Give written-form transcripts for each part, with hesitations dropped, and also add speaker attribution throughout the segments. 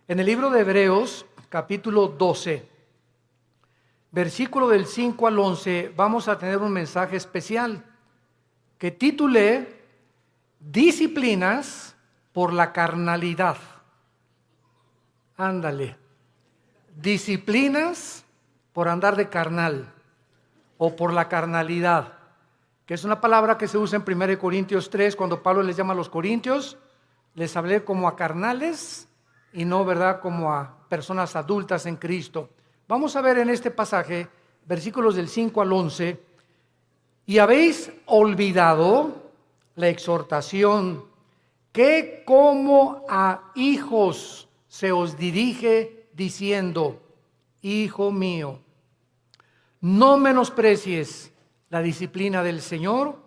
Speaker 1: En el libro de Hebreos, capítulo 12, versículo del 5 al 11, vamos a tener un mensaje especial que titulé Disciplinas por la carnalidad. Ándale. Disciplinas por andar de carnal o por la carnalidad, que es una palabra que se usa en 1 Corintios 3, cuando Pablo les llama a los corintios, les hablé como a carnales y no, ¿verdad?, como a personas adultas en Cristo. Vamos a ver en este pasaje, versículos del 5 al 11, y habéis olvidado la exhortación que como a hijos se os dirige diciendo, hijo mío, no menosprecies la disciplina del Señor,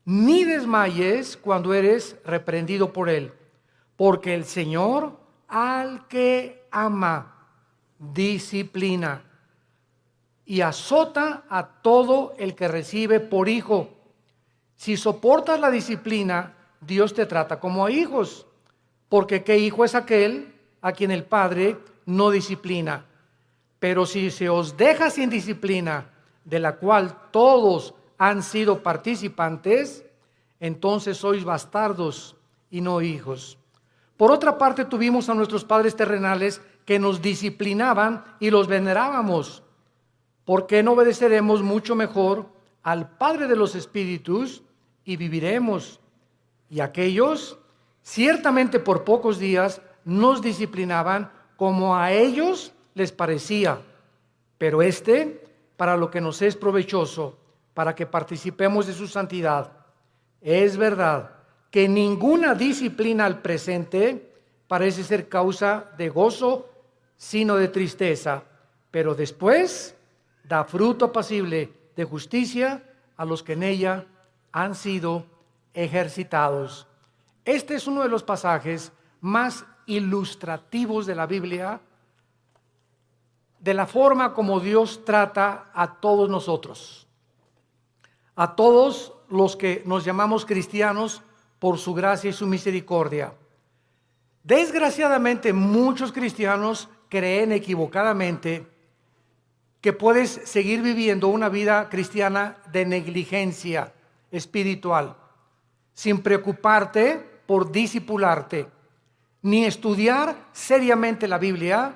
Speaker 1: ni desmayes cuando eres reprendido por Él, porque el Señor al que ama disciplina y azota a todo el que recibe por hijo. Si soportas la disciplina, Dios te trata como a hijos, porque ¿qué hijo es aquel a quien el Padre no disciplina? Pero si se os deja sin disciplina, de la cual todos han sido participantes, entonces sois bastardos y no hijos. Por otra parte, tuvimos a nuestros padres terrenales que nos disciplinaban y los venerábamos. ¿Por qué no obedeceremos mucho mejor al Padre de los Espíritus y viviremos? Y aquellos, ciertamente por pocos días, nos disciplinaban como a ellos les parecía, pero para lo que nos es provechoso, para que participemos de su santidad. Es verdad que ninguna disciplina al presente parece ser causa de gozo, sino de tristeza, pero después da fruto apacible de justicia a los que en ella han sido ejercitados. Este es uno de los pasajes más ilustrativos de la Biblia, de la forma como Dios trata a todos nosotros, a todos los que nos llamamos cristianos por su gracia y su misericordia. Desgraciadamente, muchos cristianos creen equivocadamente que puedes seguir viviendo una vida cristiana de negligencia espiritual, sin preocuparte por discipularte, ni estudiar seriamente la Biblia,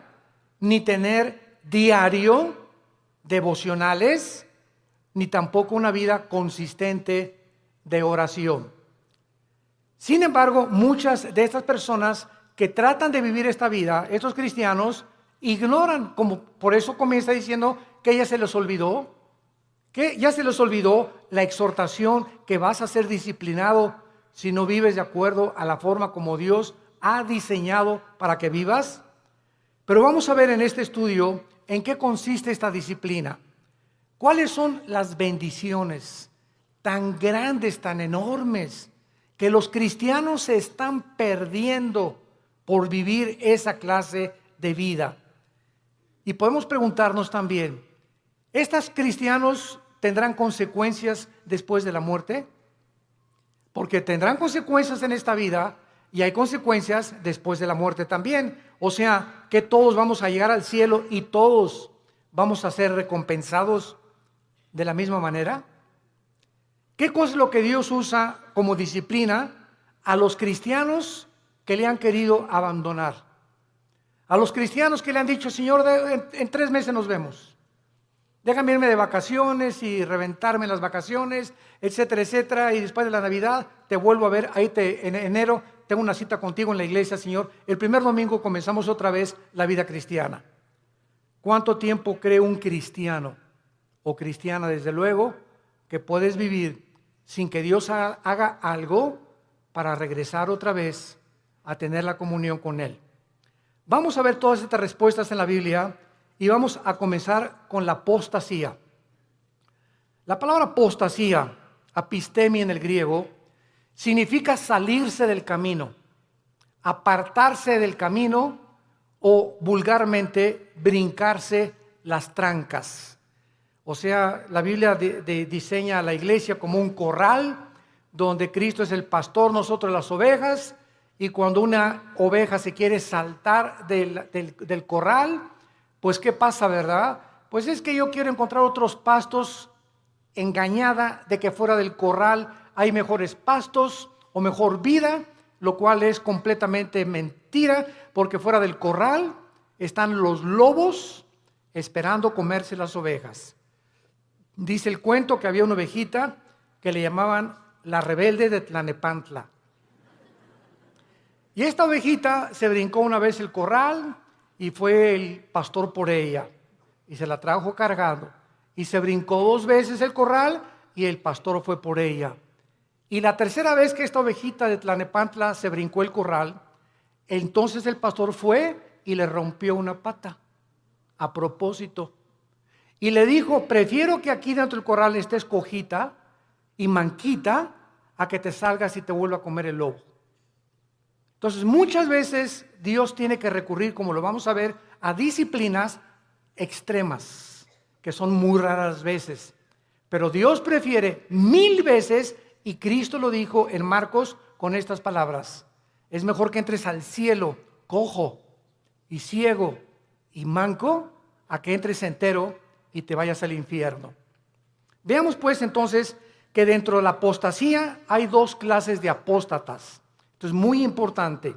Speaker 1: ni tener diario devocionales, ni tampoco una vida consistente de oración. Sin embargo, muchas de estas personas que tratan de vivir esta vida, estos cristianos, ignoran, como por eso comienza diciendo que ya se les olvidó, la exhortación que vas a ser disciplinado si no vives de acuerdo a la forma como Dios ha diseñado para que vivas. Pero vamos a ver en este estudio en qué consiste esta disciplina. ¿Cuáles son las bendiciones tan grandes, tan enormes, que los cristianos se están perdiendo por vivir esa clase de vida? Y podemos preguntarnos también, ¿estos cristianos tendrán consecuencias después de la muerte? Porque tendrán consecuencias en esta vida y hay consecuencias después de la muerte también. O sea, que todos vamos a llegar al cielo y todos vamos a ser recompensados de la misma manera. ¿Qué cosa es lo que Dios usa como disciplina a los cristianos que le han querido abandonar? A los cristianos que le han dicho, Señor, en 3 meses nos vemos. Déjame irme de vacaciones y reventarme en las vacaciones, etcétera, etcétera. Y después de la Navidad te vuelvo a ver, en enero tengo una cita contigo en la iglesia, Señor. El primer domingo comenzamos otra vez la vida cristiana. ¿Cuánto tiempo cree un cristiano o cristiana, desde luego, que puedes vivir sin que Dios haga algo para regresar otra vez a tener la comunión con Él? Vamos a ver todas estas respuestas en la Biblia y vamos a comenzar con la apostasía. La palabra apostasía, apistemia en el griego, significa salirse del camino, apartarse del camino o vulgarmente brincarse las trancas. O sea, la Biblia diseña a la iglesia como un corral donde Cristo es el pastor, nosotros las ovejas, Y cuando una oveja se quiere saltar del corral, pues ¿qué pasa, verdad? Pues es que yo quiero encontrar otros pastos, engañada de que fuera del corral hay mejores pastos o mejor vida, lo cual es completamente mentira, porque fuera del corral están los lobos esperando comerse las ovejas. Dice el cuento que había una ovejita que le llamaban la rebelde de Tlanepantla. Y esta ovejita se brincó una vez el corral y fue el pastor por ella y se la trajo cargando. Y se brincó 2 veces el corral y el pastor fue por ella. Y la tercera vez que esta ovejita de Tlanepantla se brincó el corral, entonces el pastor fue y le rompió una pata a propósito. Y le dijo: prefiero que aquí dentro del corral estés cojita y manquita a que te salgas y te vuelva a comer el lobo. Entonces muchas veces Dios tiene que recurrir, como lo vamos a ver, a disciplinas extremas, que son muy raras veces. Pero Dios prefiere 1000 veces, y Cristo lo dijo en Marcos con estas palabras: es mejor que entres al cielo cojo y ciego y manco, a que entres entero y te vayas al infierno. Veamos pues entonces que dentro de la apostasía hay 2 clases de apóstatas. Esto es muy importante.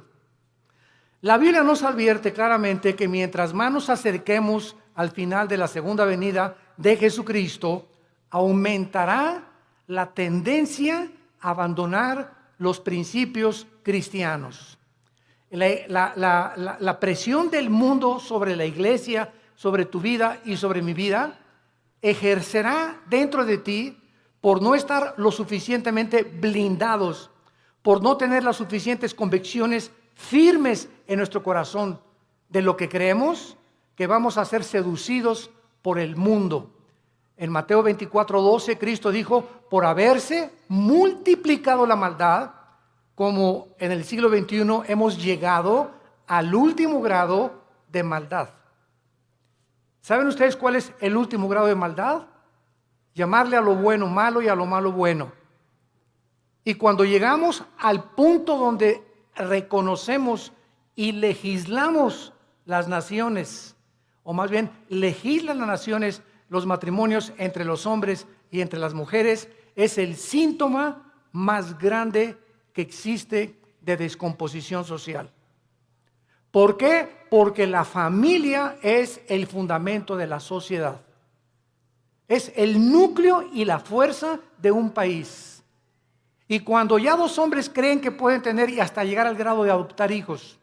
Speaker 1: La Biblia nos advierte claramente que mientras más nos acerquemos al final de la segunda venida de Jesucristo, aumentará la tendencia a abandonar los principios cristianos. La presión del mundo sobre la iglesia, sobre tu vida y sobre mi vida, ejercerá dentro de ti por no estar lo suficientemente blindados, por no tener las suficientes convicciones firmes en nuestro corazón de lo que creemos, que vamos a ser seducidos por el mundo. En Mateo 24:12 Cristo dijo: por haberse multiplicado la maldad, como en el siglo XXI hemos llegado al último grado de maldad. ¿Saben ustedes cuál es el último grado de maldad? Llamarle a lo bueno malo y a lo malo bueno. Y cuando llegamos al punto donde reconocemos y legislamos las naciones, o más bien legislan las naciones los matrimonios entre los hombres y entre las mujeres, es el síntoma más grande que existe de descomposición social. ¿Por qué? Porque la familia es el fundamento de la sociedad. Es el núcleo y la fuerza de un país. Y cuando ya 2 hombres creen que pueden tener y hasta llegar al grado de adoptar hijos,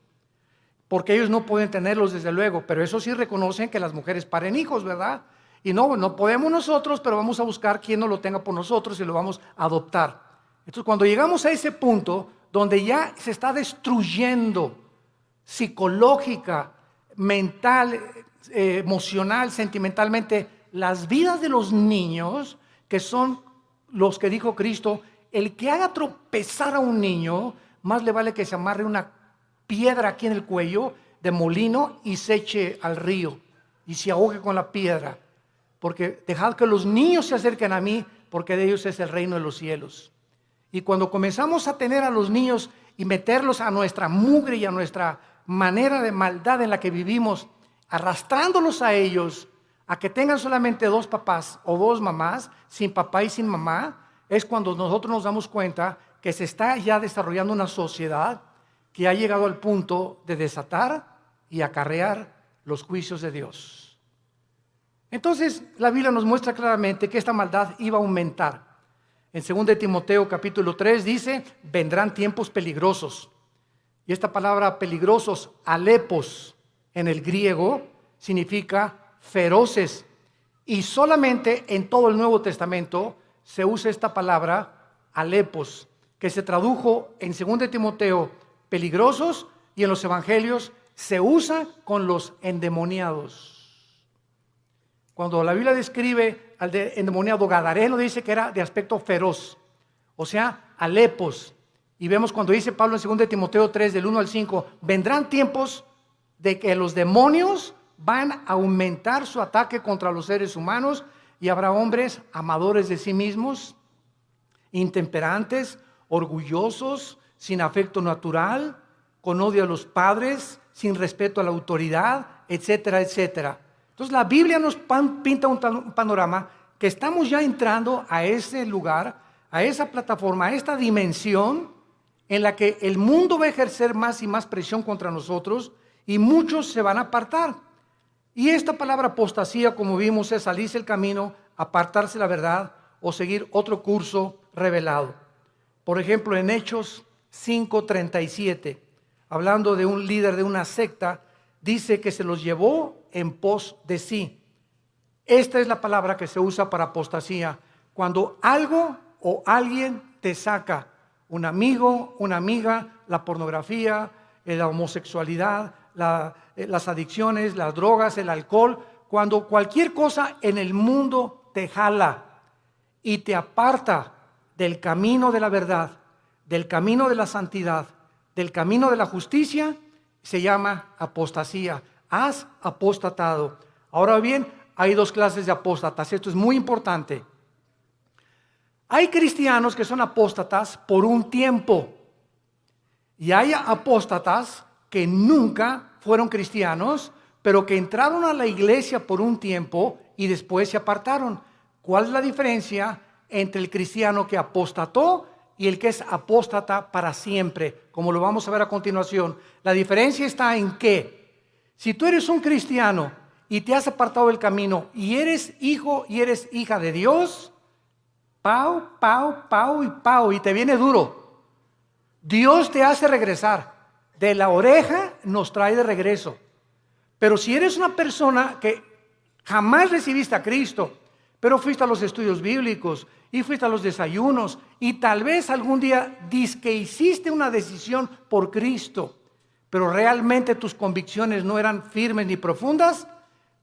Speaker 1: porque ellos no pueden tenerlos desde luego, pero eso sí reconocen que las mujeres paren hijos, ¿verdad? Y no podemos nosotros, pero vamos a buscar quien no lo tenga por nosotros y lo vamos a adoptar. Entonces cuando llegamos a ese punto donde ya se está destruyendo psicológica, mental, emocional, sentimentalmente las vidas de los niños, que son los que dijo Cristo: el que haga tropezar a un niño, más le vale que se amarre una piedra aquí en el cuello de molino y se eche al río y se ahogue con la piedra, porque dejad que los niños se acerquen a mí, porque de ellos es el reino de los cielos. Y cuando comenzamos a tener a los niños y meterlos a nuestra mugre y a nuestra manera de maldad en la que vivimos, arrastrándolos a ellos a que tengan solamente 2 papás o 2 mamás, sin papá y sin mamá, es cuando nosotros nos damos cuenta que se está ya desarrollando una sociedad que ha llegado al punto de desatar y acarrear los juicios de Dios. Entonces la Biblia nos muestra claramente que esta maldad iba a aumentar. En 2 Timoteo capítulo 3 dice: vendrán tiempos peligrosos. Y esta palabra peligrosos, alepos, en el griego significa feroces. Y solamente en todo el Nuevo Testamento se usa esta palabra alepos, que se tradujo en 2 Timoteo peligrosos, y en los evangelios se usa con los endemoniados. Cuando la Biblia describe al endemoniado gadareno, dice que era de aspecto feroz, o sea, alepos. Y vemos cuando dice Pablo en 2 Timoteo 3, del 1 al 5, vendrán tiempos de que los demonios van a aumentar su ataque contra los seres humanos, y habrá hombres amadores de sí mismos, intemperantes, orgullosos, sin afecto natural, con odio a los padres, sin respeto a la autoridad, etcétera, etcétera. Entonces la Biblia nos pinta un panorama que estamos ya entrando a ese lugar, a esa plataforma, a esta dimensión en la que el mundo va a ejercer más y más presión contra nosotros y muchos se van a apartar. Y esta palabra apostasía, como vimos, es salirse del camino, apartarse de la verdad o seguir otro curso revelado. Por ejemplo, en Hechos 5:37, hablando de un líder de una secta, dice que se los llevó en pos de sí. Esta es la palabra que se usa para apostasía, cuando algo o alguien te saca, un amigo, una amiga, la pornografía, la homosexualidad, las adicciones, las drogas, el alcohol, cuando cualquier cosa en el mundo te jala y te aparta del camino de la verdad, del camino de la santidad, del camino de la justicia, se llama apostasía. Has apostatado. Ahora bien, hay dos clases de apóstatas. Esto es muy importante. Hay cristianos que son apóstatas por un tiempo y hay apóstatas que nunca fueron cristianos, pero que entraron a la iglesia por un tiempo y después se apartaron. ¿Cuál es la diferencia entre el cristiano que apostató y el que es apóstata para siempre? Como lo vamos a ver a continuación. La diferencia está en que si tú eres un cristiano y te has apartado del camino y eres hijo y eres hija de Dios, pau, pau, pau y pau, y te viene duro. Dios te hace regresar. De la oreja nos trae de regreso. Pero si eres una persona que jamás recibiste a Cristo, pero fuiste a los estudios bíblicos y fuiste a los desayunos y tal vez algún día que hiciste una decisión por Cristo, pero realmente tus convicciones no eran firmes ni profundas,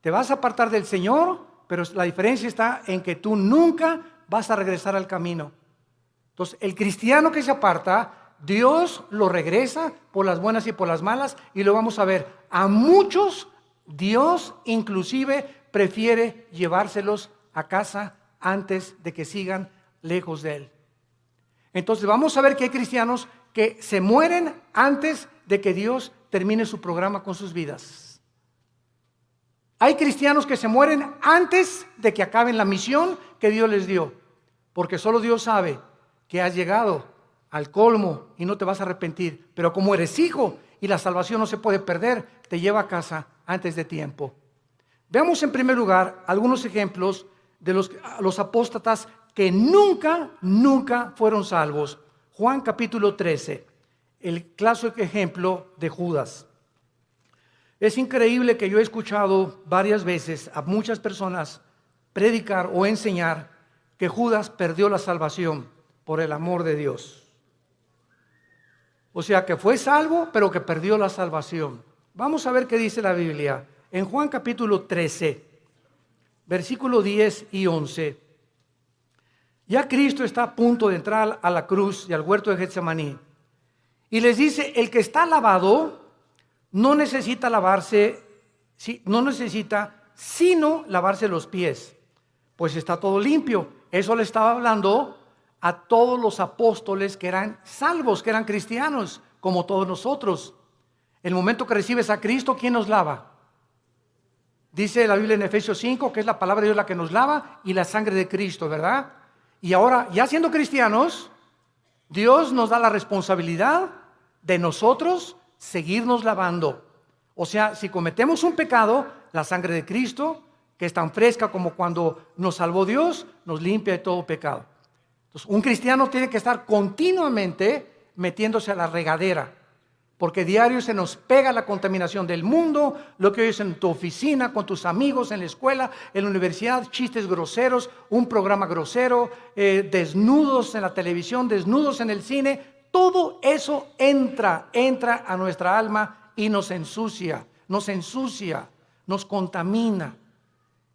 Speaker 1: te vas a apartar del Señor, pero la diferencia está en que tú nunca vas a regresar al camino. Entonces, el cristiano que se aparta, Dios lo regresa por las buenas y por las malas, y lo vamos a ver. A muchos Dios inclusive prefiere llevárselos a casa antes de que sigan lejos de Él. Entonces vamos a ver que hay cristianos que se mueren antes de que Dios termine su programa con sus vidas. Hay cristianos que se mueren antes de que acaben la misión que Dios les dio, porque solo Dios sabe que has llegado al colmo y no te vas a arrepentir, pero como eres hijo y la salvación no se puede perder, te lleva a casa antes de tiempo. Veamos en primer lugar algunos ejemplos de los apóstatas que nunca fueron salvos. Juan capítulo 13, el clásico ejemplo de Judas. Es increíble que yo he escuchado varias veces a muchas personas predicar o enseñar que Judas perdió la salvación por el amor de Dios. O sea, que fue salvo, pero que perdió la salvación. Vamos a ver qué dice la Biblia. En Juan capítulo 13, versículo 10 y 11. Ya Cristo está a punto de entrar a la cruz y al huerto de Getsemaní. Y les dice, el que está lavado no necesita sino lavarse los pies, pues está todo limpio. Eso le estaba hablando a todos los apóstoles que eran salvos, que eran cristianos, como todos nosotros. El momento que recibes a Cristo, ¿quién nos lava? Dice la Biblia en Efesios 5 que es la palabra de Dios la que nos lava y la sangre de Cristo, ¿verdad? Y ahora, ya siendo cristianos, Dios nos da la responsabilidad de nosotros seguirnos lavando. O sea, si cometemos un pecado, la sangre de Cristo, que es tan fresca como cuando nos salvó Dios, nos limpia de todo pecado. Entonces, un cristiano tiene que estar continuamente metiéndose a la regadera, porque diario se nos pega la contaminación del mundo, lo que oyes en tu oficina, con tus amigos, en la escuela, en la universidad, chistes groseros, un programa grosero, desnudos en la televisión, desnudos en el cine. Todo eso entra a nuestra alma y nos ensucia, nos contamina.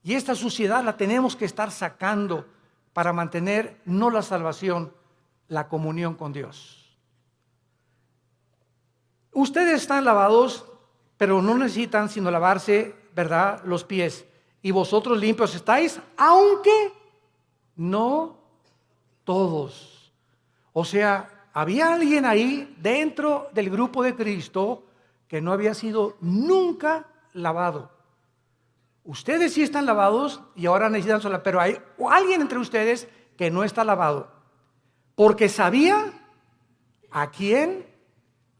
Speaker 1: Y esta suciedad la tenemos que estar sacando para mantener no la salvación, la comunión con Dios. Ustedes están lavados, pero no necesitan sino lavarse, ¿verdad?, los pies. Y vosotros limpios estáis, aunque no todos. O sea, había alguien ahí dentro del grupo de Cristo que no había sido nunca lavado. Ustedes sí están lavados y ahora necesitan sola, pero hay alguien entre ustedes que no está lavado, porque sabía a quién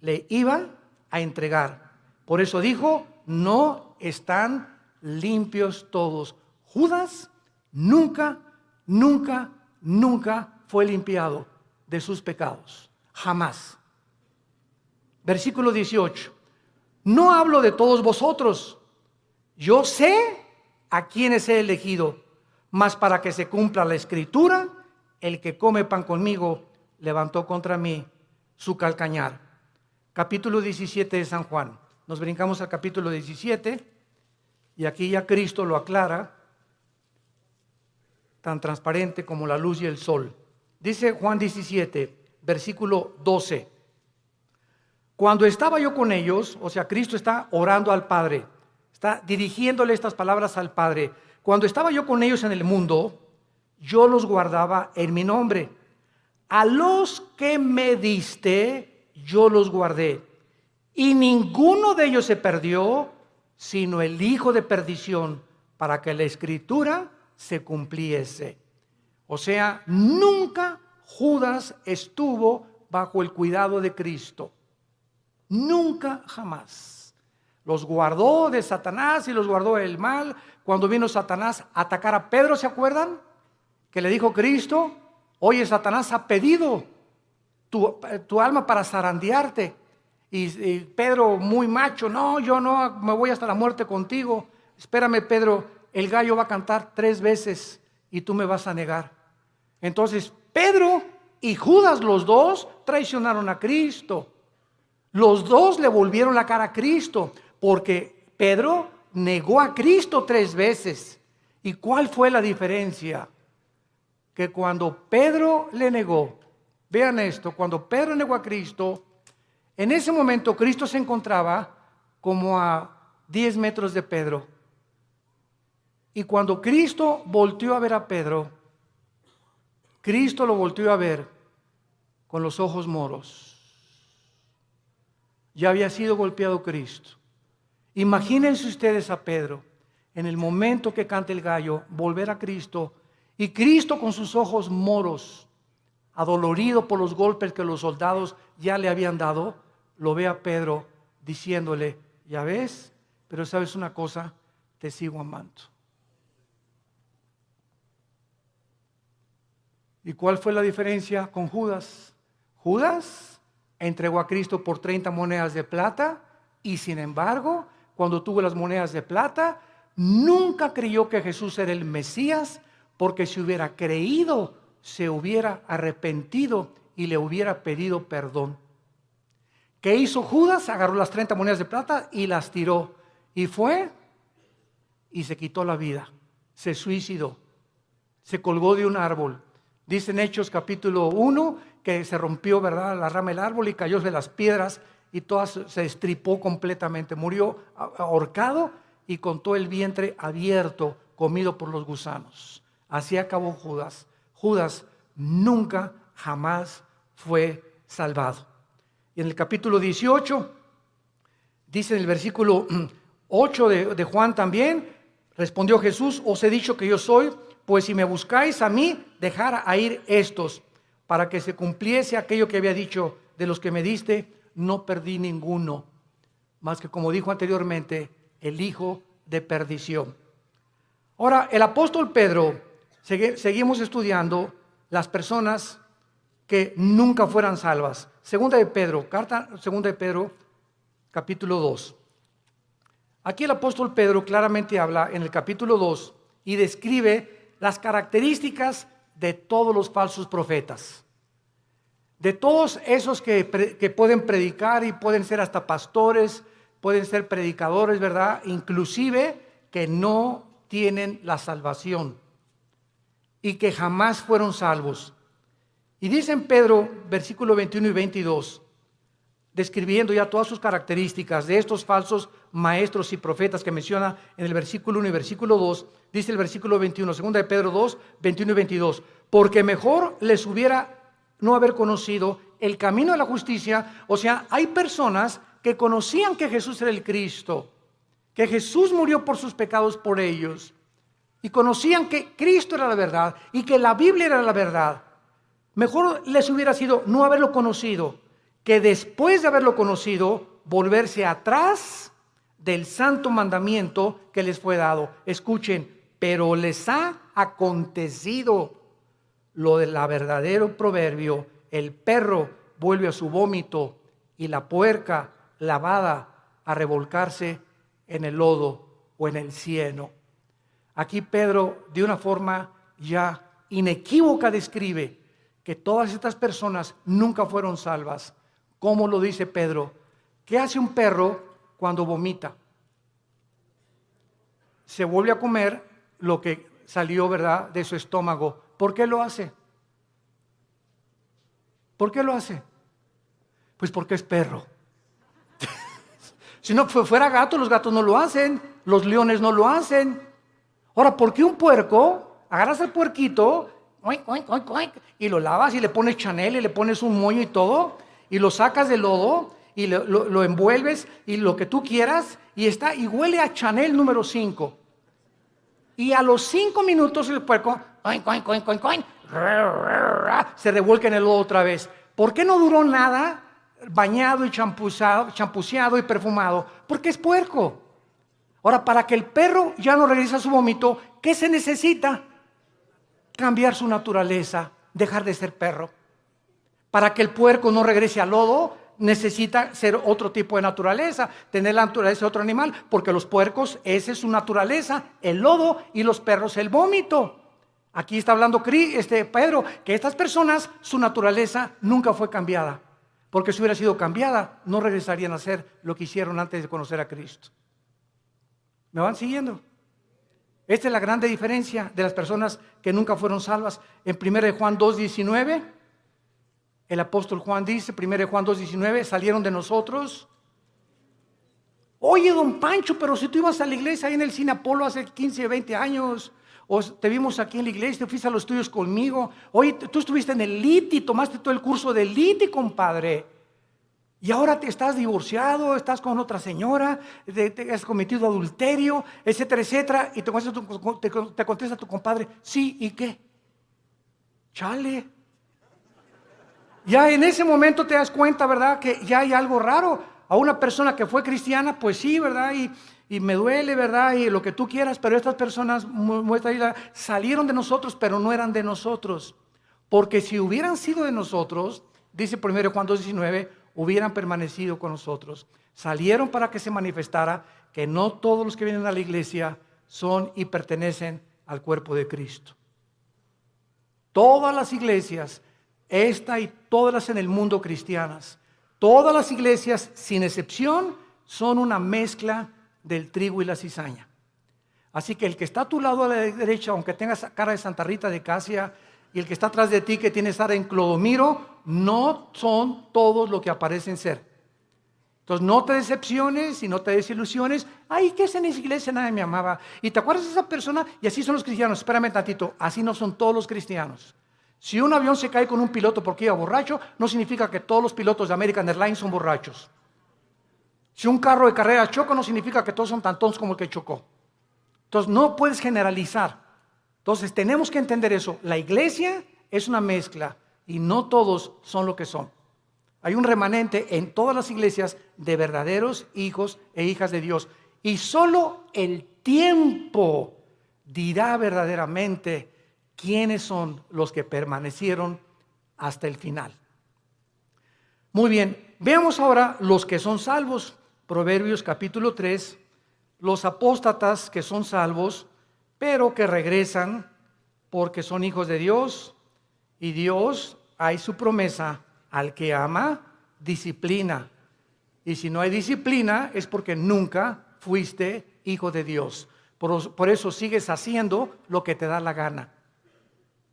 Speaker 1: le iba a entregar. Por eso dijo, no están limpios todos. Judas nunca fue limpiado de sus pecados, jamás. Versículo 18, no hablo de todos vosotros, yo sé a quienes he elegido, mas para que se cumpla la escritura, el que come pan conmigo levantó contra mí su calcañar. Capítulo 17 de San Juan. Nos brincamos al capítulo 17 y aquí ya Cristo lo aclara, tan transparente como la luz y el sol. Dice Juan 17, versículo 12. Cuando estaba yo con ellos, o sea, Cristo está orando al Padre, está dirigiéndole estas palabras al Padre. Cuando estaba yo con ellos en el mundo, yo los guardaba en mi nombre. A los que me diste, yo los guardé. Y ninguno de ellos se perdió, sino el hijo de perdición, para que la escritura se cumpliese. O sea, nunca Judas estuvo bajo el cuidado de Cristo. Nunca, jamás. Los guardó de Satanás y los guardó del mal. Cuando vino Satanás a atacar a Pedro, ¿se acuerdan? Que le dijo Cristo, oye, Satanás ha pedido tu alma para zarandearte. Y Pedro, muy macho, no, yo no me voy hasta la muerte contigo. Espérame, Pedro, el gallo va a cantar 3 veces y tú me vas a negar. Entonces, Pedro y Judas, los dos, traicionaron a Cristo. Los dos le volvieron la cara a Cristo, porque Pedro negó a Cristo 3 veces. ¿Y cuál fue la diferencia? Que cuando Pedro le negó, vean esto, cuando Pedro negó a Cristo, en ese momento Cristo se encontraba como a 10 metros de Pedro. Y cuando Cristo volteó a ver a Pedro, Cristo lo volteó a ver con los ojos moros. Ya había sido golpeado Cristo. Imagínense ustedes a Pedro, en el momento que cante el gallo, volver a Cristo, y Cristo con sus ojos moros, adolorido por los golpes que los soldados ya le habían dado, lo ve a Pedro diciéndole, ya ves, pero sabes una cosa, te sigo amando. ¿Y cuál fue la diferencia con Judas? Judas entregó a Cristo por 30 monedas de plata y sin embargo, cuando tuvo las monedas de plata, nunca creyó que Jesús era el Mesías, porque si hubiera creído, se hubiera arrepentido y le hubiera pedido perdón. ¿Qué hizo Judas? Agarró las 30 monedas de plata y las tiró. Y fue y se quitó la vida. Se suicidó. Se colgó de un árbol. Dice en Hechos capítulo 1 que se rompió, ¿verdad?, la rama del árbol y cayó de las piedras y todas se estripó completamente. Murió ahorcado y con todo el vientre abierto, comido por los gusanos. Así acabó Judas. Judas nunca, jamás fue salvado. Y en el capítulo 18, dice en el versículo 8 de Juan también, respondió Jesús, os he dicho que yo soy, pues si me buscáis a mí, dejad a ir estos, para que se cumpliese aquello que había dicho, de los que me diste, no perdí ninguno, más que como dijo anteriormente, el hijo de perdición. Ahora, el apóstol Pedro, seguimos estudiando las personas que nunca fueran salvas. Segunda de Pedro, capítulo 2. Aquí el apóstol Pedro claramente habla en el capítulo 2 y describe las características de todos los falsos profetas. De todos esos que pueden predicar y pueden ser hasta pastores, pueden ser predicadores, ¿verdad? Inclusive que no tienen la salvación y que jamás fueron salvos. Y dice en Pedro, versículo 21 y 22, describiendo ya todas sus características de estos falsos maestros y profetas que menciona en el versículo 1 y versículo 2, dice el versículo 21, segunda de Pedro 2, 21 y 22, porque mejor les hubiera no haber conocido el camino de la justicia. O sea, hay personas que conocían que Jesús era el Cristo, que Jesús murió por sus pecados por ellos, y conocían que Cristo era la verdad y que la Biblia era la verdad. Mejor les hubiera sido no haberlo conocido, que después de haberlo conocido, volverse atrás del santo mandamiento que les fue dado. Escuchen, pero les ha acontecido lo del verdadero proverbio: el perro vuelve a su vómito y la puerca lavada a revolcarse en el lodo o en el cieno. Aquí Pedro, de una forma ya inequívoca, describe que todas estas personas nunca fueron salvas. ¿Cómo lo dice Pedro? ¿Qué hace un perro cuando vomita? Se vuelve a comer lo que salió, ¿verdad?, de su estómago. ¿Por qué lo hace? ¿Por qué lo hace? Pues porque es perro. Si no fuera gato, los gatos no lo hacen, los leones no lo hacen. Ahora, ¿por qué un puerco? Agarras al puerquito y lo lavas y le pones Chanel y le pones un moño y todo, y lo sacas del lodo y lo envuelves y lo que tú quieras, y huele a Chanel número 5. Y a los 5 minutos el puerco se revuelca en el lodo otra vez. ¿Por qué no duró nada bañado y champuceado y perfumado? Porque es puerco. Ahora, para que el perro ya no regrese a su vómito, ¿qué se necesita? Cambiar su naturaleza, dejar de ser perro. Para que el puerco no regrese al lodo, necesita ser otro tipo de naturaleza, tener la naturaleza de otro animal, porque los puercos, esa es su naturaleza, el lodo, y los perros el vómito. Aquí está hablando Pedro, que estas personas, su naturaleza nunca fue cambiada, porque si hubiera sido cambiada, no regresarían a ser lo que hicieron antes de conocer a Cristo. ¿Me van siguiendo? Esta es la grande diferencia de las personas que nunca fueron salvas. En 1 Juan 2:19, el apóstol Juan dice, 1 Juan 2:19, salieron de nosotros. Oye, don Pancho, pero si tú ibas a la iglesia ahí en el Cine Apolo hace 15, 20 años, o te vimos aquí en la iglesia, te fuiste a los estudios conmigo. Oye, tú estuviste en el LITI, tomaste todo el curso del LITI, compadre. Y ahora te estás divorciado, estás con otra señora, te has cometido adulterio, etcétera, etcétera. Y te contesta tu compadre, sí, ¿y qué? Chale. Ya en ese momento te das cuenta, ¿verdad?, que ya hay algo raro. A una persona que fue cristiana, pues sí, ¿verdad? Y me duele, ¿verdad? Y lo que tú quieras, pero estas personas salieron de nosotros, pero no eran de nosotros. Porque si hubieran sido de nosotros, dice 1 Juan 2:19, hubieran permanecido con nosotros. Salieron para que se manifestara que no todos los que vienen a la iglesia son y pertenecen al cuerpo de Cristo. Todas las iglesias, esta y todas las en el mundo cristianas, todas las iglesias, sin excepción, son una mezcla del trigo y la cizaña. Así que el que está a tu lado a la derecha, aunque tengas cara de Santa Rita de Casia, y el que está atrás de ti, que tiene cara en Clodomiro, no son todos lo que aparecen ser. Entonces no te decepciones y no te desilusiones. Ay, ¿qué es en esa iglesia? Nadie me amaba. ¿Y te acuerdas de esa persona? Y así son los cristianos. Espérame tantito, así no son todos los cristianos. Si un avión se cae con un piloto porque iba borracho, no significa que todos los pilotos de American Airlines son borrachos. Si un carro de carrera choca, no significa que todos son tan tontos como el que chocó. Entonces no puedes generalizar. Entonces tenemos que entender eso. La iglesia es una mezcla y no todos son lo que son. Hay un remanente en todas las iglesias de verdaderos hijos e hijas de Dios. Y solo el tiempo dirá verdaderamente quiénes son los que permanecieron hasta el final. Muy bien, veamos ahora los que son salvos. Proverbios capítulo 3, los apóstatas que son salvos, pero que regresan porque son hijos de Dios, y Dios, hay su promesa, al que ama, disciplina. Y si no hay disciplina es porque nunca fuiste hijo de Dios. Por eso sigues haciendo lo que te da la gana.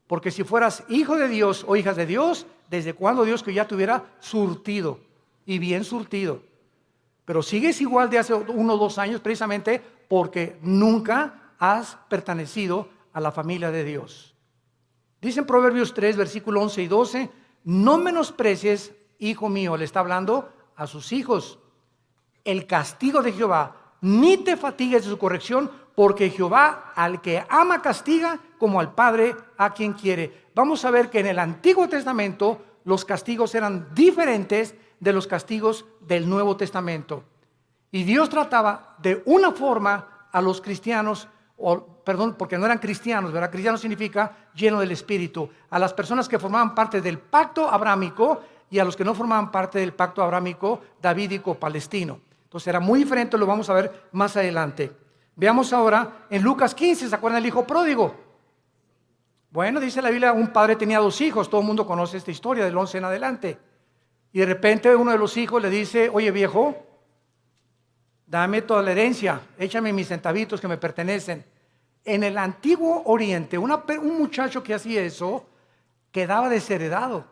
Speaker 1: Porque si fueras hijo de Dios o hijas de Dios, ¿desde cuándo Dios que ya te hubiera surtido? Y bien surtido. Pero sigues igual de hace 1 o 2 años precisamente porque nunca has pertenecido a la familia de Dios. Dice en Proverbios 3, versículo 11 y 12, no menosprecies, hijo mío, le está hablando a sus hijos, el castigo de Jehová, ni te fatigues de su corrección, porque Jehová al que ama castiga, como al padre a quien quiere. Vamos a ver que en el Antiguo Testamento los castigos eran diferentes de los castigos del Nuevo Testamento. Y Dios trataba de una forma a los cristianos, porque no eran cristianos, ¿verdad? Cristiano significa lleno del Espíritu. A las personas que formaban parte del pacto abrámico y a los que no formaban parte del pacto abrámico davídico palestino. Entonces era muy diferente, lo vamos a ver más adelante. Veamos ahora en Lucas 15, ¿se acuerdan del hijo pródigo? Bueno, dice la Biblia, un padre tenía 2 hijos, todo el mundo conoce esta historia del 11 en adelante. Y de repente uno de los hijos le dice, oye viejo, dame toda la herencia, échame mis centavitos que me pertenecen. En el antiguo Oriente, un muchacho que hacía eso quedaba desheredado.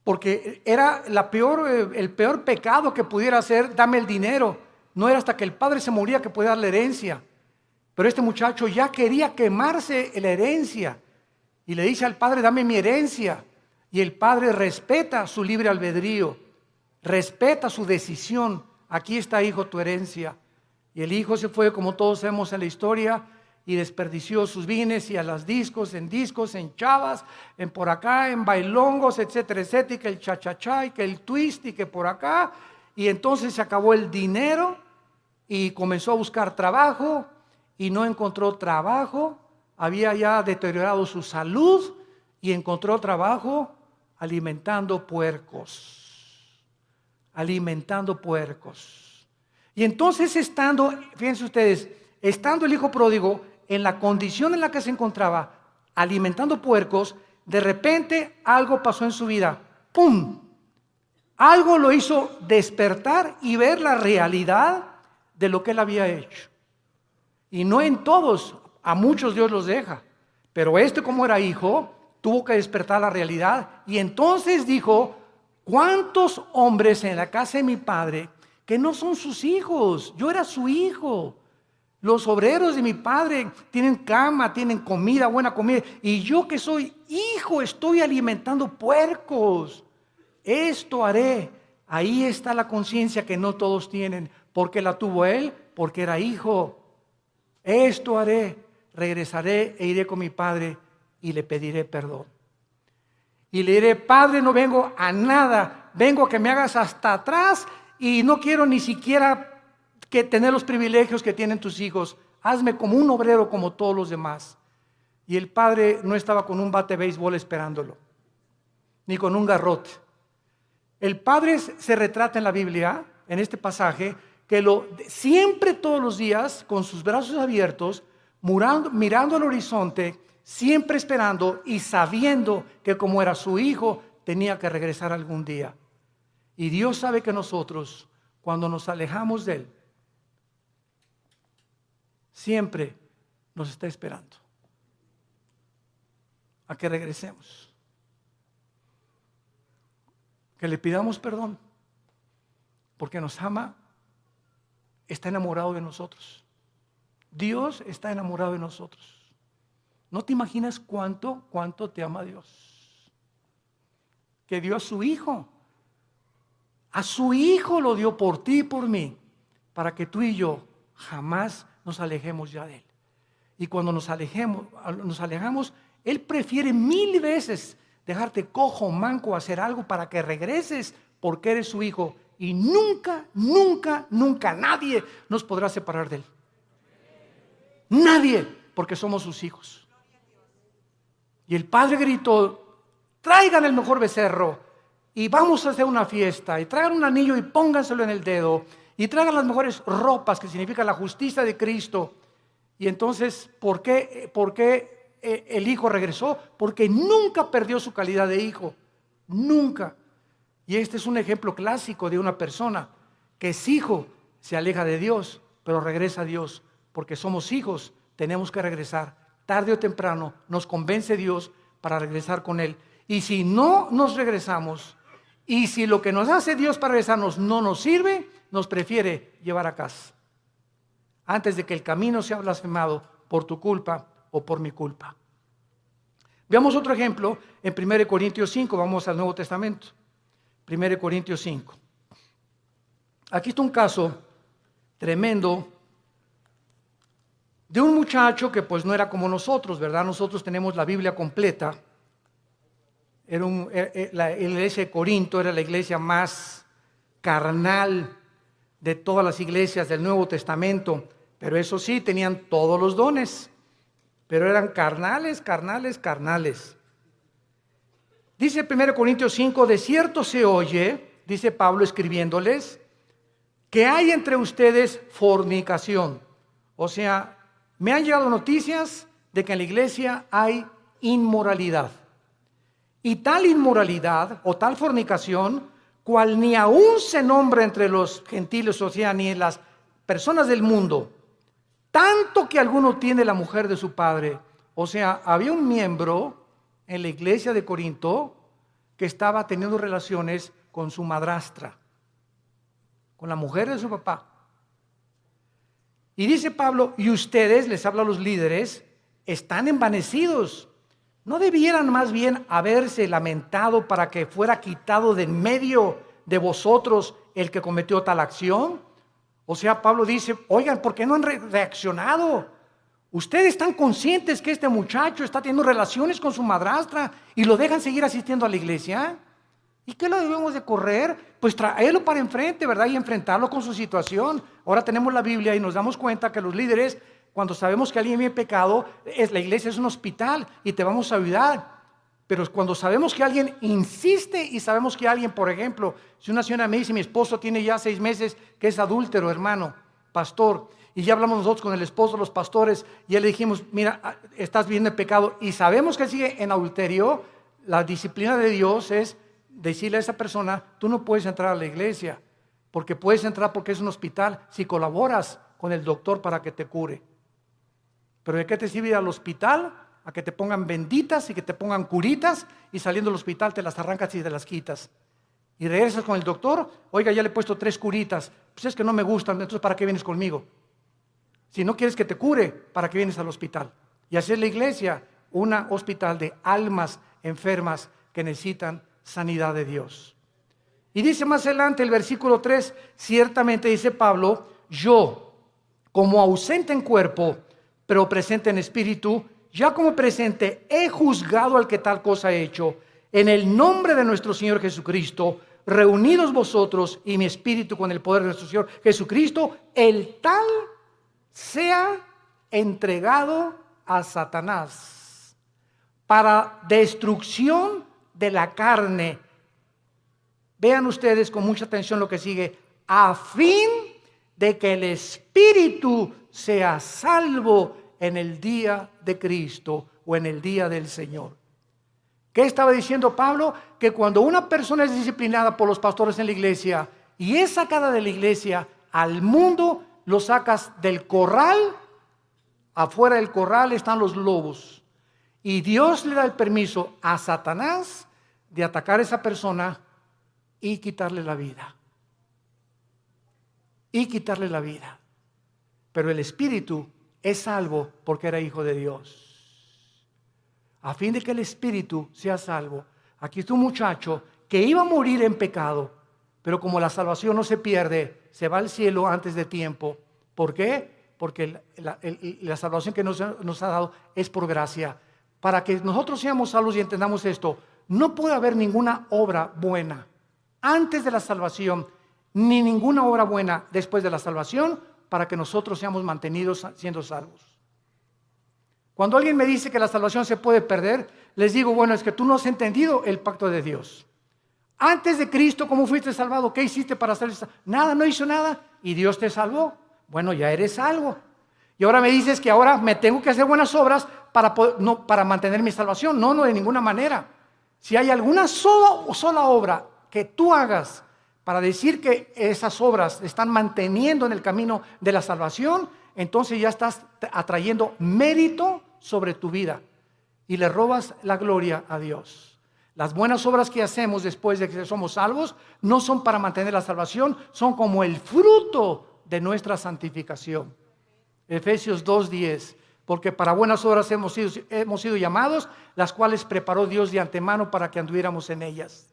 Speaker 1: Porque era el peor pecado que pudiera hacer, dame el dinero. No era hasta que el padre se moría que podía dar la herencia. Pero este muchacho ya quería quemarse la herencia. Y le dice al padre, dame mi herencia. Y el padre respeta su libre albedrío, respeta su decisión. Aquí está, hijo, tu herencia. Y el hijo se fue, como todos sabemos en la historia, y desperdició sus bienes y a las discos, en chavas, en por acá, en bailongos, etcétera, etcétera, y que el cha-cha-cha, y que el twist, y que por acá. Y entonces se acabó el dinero y comenzó a buscar trabajo y no encontró trabajo. Había ya deteriorado su salud y encontró trabajo alimentando puercos. Alimentando puercos. Y entonces fíjense ustedes, estando el hijo pródigo en la condición en la que se encontraba, alimentando puercos, de repente algo pasó en su vida. ¡Pum! Algo lo hizo despertar y ver la realidad de lo que él había hecho. Y no en todos, a muchos Dios los deja. Pero como era hijo, tuvo que despertar la realidad. Y entonces dijo, ¿cuántos hombres en la casa de mi padre que no son sus hijos? Yo era su hijo. Los obreros de mi padre tienen cama, tienen comida, buena comida. Y yo que soy hijo estoy alimentando puercos. Esto haré. Ahí está la conciencia que no todos tienen. ¿Por qué la tuvo él? Porque era hijo. Esto haré. Regresaré e iré con mi padre y le pediré perdón. Y le diré, Padre, no vengo a nada. Vengo a que me hagas hasta atrás y no quiero ni siquiera que tener los privilegios que tienen tus hijos. Hazme como un obrero como todos los demás. Y el padre no estaba con un bate de béisbol esperándolo, ni con un garrote. El padre se retrata en la Biblia, en este pasaje, que siempre todos los días, con sus brazos abiertos, mirando al horizonte, siempre esperando y sabiendo que como era su hijo, tenía que regresar algún día. Y Dios sabe que nosotros, cuando nos alejamos de Él, siempre nos está esperando a que regresemos, que le pidamos perdón, porque nos ama, está enamorado de nosotros. Dios está enamorado de nosotros. No te imaginas cuánto te ama Dios, que dio a su hijo. A su hijo lo dio por ti y por mí, para que tú y yo jamás nos alejemos ya de Él. Y cuando nos alejamos, Él prefiere 1000 veces dejarte cojo, manco, hacer algo para que regreses, porque eres su hijo. Y nunca, nunca, nunca nadie nos podrá separar de Él. Nadie, porque somos sus hijos. Y el padre gritó, traigan el mejor becerro y vamos a hacer una fiesta, y traigan un anillo y pónganselo en el dedo, y traigan las mejores ropas, que significa la justicia de Cristo. Y entonces, ¿por qué el hijo regresó? Porque nunca perdió su calidad de hijo, nunca. Y este es un ejemplo clásico de una persona que es hijo, se aleja de Dios, pero regresa a Dios, porque somos hijos, tenemos que regresar. Tarde o temprano nos convence Dios para regresar con Él. Y si no nos regresamos, y si lo que nos hace Dios para regresarnos no nos sirve, nos prefiere llevar a casa, antes de que el camino sea blasfemado por tu culpa o por mi culpa. Veamos otro ejemplo en 1 Corintios 5, vamos al Nuevo Testamento. 1 Corintios 5. Aquí está un caso tremendo de un muchacho que pues no era como nosotros, ¿verdad? Nosotros tenemos la Biblia completa. La iglesia de Corinto era la iglesia más carnal de todas las iglesias del Nuevo Testamento, pero eso sí, tenían todos los dones, pero eran carnales. Dice 1 Corintios 5, de cierto se oye, dice Pablo escribiéndoles, que hay entre ustedes fornicación. O sea, me han llegado noticias de que en la iglesia hay inmoralidad. Y tal inmoralidad o tal fornicación, cual ni aún se nombra entre los gentiles, o sea, ni en las personas del mundo, tanto que alguno tiene la mujer de su padre. O sea, había un miembro en la iglesia de Corinto que estaba teniendo relaciones con su madrastra, con la mujer de su papá. Y dice Pablo, y ustedes, les habla a los líderes, están envanecidos. ¿No debieran más bien haberse lamentado para que fuera quitado de en medio de vosotros el que cometió tal acción? O sea, Pablo dice, oigan, ¿por qué no han reaccionado? Ustedes están conscientes que este muchacho está teniendo relaciones con su madrastra y lo dejan seguir asistiendo a la iglesia. ¿Y qué lo debemos de correr? Pues traerlo para enfrente, ¿verdad? Y enfrentarlo con su situación. Ahora tenemos la Biblia y nos damos cuenta que los líderes, cuando sabemos que alguien vive en pecado, la iglesia es un hospital y te vamos a ayudar. Pero cuando sabemos que alguien insiste y sabemos que alguien, por ejemplo, si una señora me dice, mi esposo tiene ya 6 meses que es adúltero, hermano, pastor, y ya hablamos nosotros con el esposo de los pastores, y ya le dijimos, mira, estás viviendo en pecado, y sabemos que sigue en adulterio, la disciplina de Dios es decirle a esa persona, tú no puedes entrar a la iglesia, porque puedes entrar porque es un hospital si colaboras con el doctor para que te cure. Pero ¿de qué te sirve ir al hospital? A que te pongan benditas y que te pongan curitas y saliendo del hospital te las arrancas y te las quitas. Y regresas con el doctor, oiga, ya le he puesto 3 curitas, pues es que no me gustan, entonces ¿para qué vienes conmigo? Si no quieres que te cure, ¿para qué vienes al hospital? Y así es la iglesia, un hospital de almas enfermas que necesitan sanidad de Dios. Y dice más adelante el versículo 3, ciertamente dice Pablo, yo, como ausente en cuerpo, pero presente en espíritu, ya como presente he juzgado al que tal cosa ha hecho, en el nombre de nuestro Señor Jesucristo, reunidos vosotros y mi espíritu con el poder de nuestro Señor Jesucristo, el tal sea entregado a Satanás para destrucción de la carne. Vean ustedes con mucha atención lo que sigue, a fin de que el espíritu sea salvo en el día de Cristo o en el día del Señor. ¿Qué estaba diciendo Pablo? Que cuando una persona es disciplinada por los pastores en la iglesia y es sacada de la iglesia al mundo, lo sacas del corral, afuera del corral están los lobos. Y Dios le da el permiso a Satanás de atacar a esa persona y quitarle la vida. Y quitarle la vida. Pero el espíritu es salvo porque era hijo de Dios. A fin de que el espíritu sea salvo. Aquí está un muchacho que iba a morir en pecado, pero como la salvación no se pierde, se va al cielo antes de tiempo. ¿Por qué? Porque la salvación que nos ha dado es por gracia. Para que nosotros seamos salvos y entendamos esto, no puede haber ninguna obra buena antes de la salvación, ni ninguna obra buena después de la salvación, para que nosotros seamos mantenidos siendo salvos. Cuando alguien me dice que la salvación se puede perder, les digo, bueno, es que tú no has entendido el pacto de Dios. Antes de Cristo, ¿cómo fuiste salvado? ¿Qué hiciste para ser salvo? Nada, no hizo nada, y Dios te salvó. Bueno, ya eres salvo. Y ahora me dices que ahora me tengo que hacer buenas obras para mantener mi salvación. No, de ninguna manera. Si hay alguna sola obra que tú hagas para decir que esas obras están manteniendo en el camino de la salvación, entonces ya estás atrayendo mérito sobre tu vida y le robas la gloria a Dios. Las buenas obras que hacemos después de que somos salvos no son para mantener la salvación, son como el fruto de nuestra santificación. Efesios 2:10, porque para buenas obras hemos sido llamados, las cuales preparó Dios de antemano para que anduviéramos en ellas.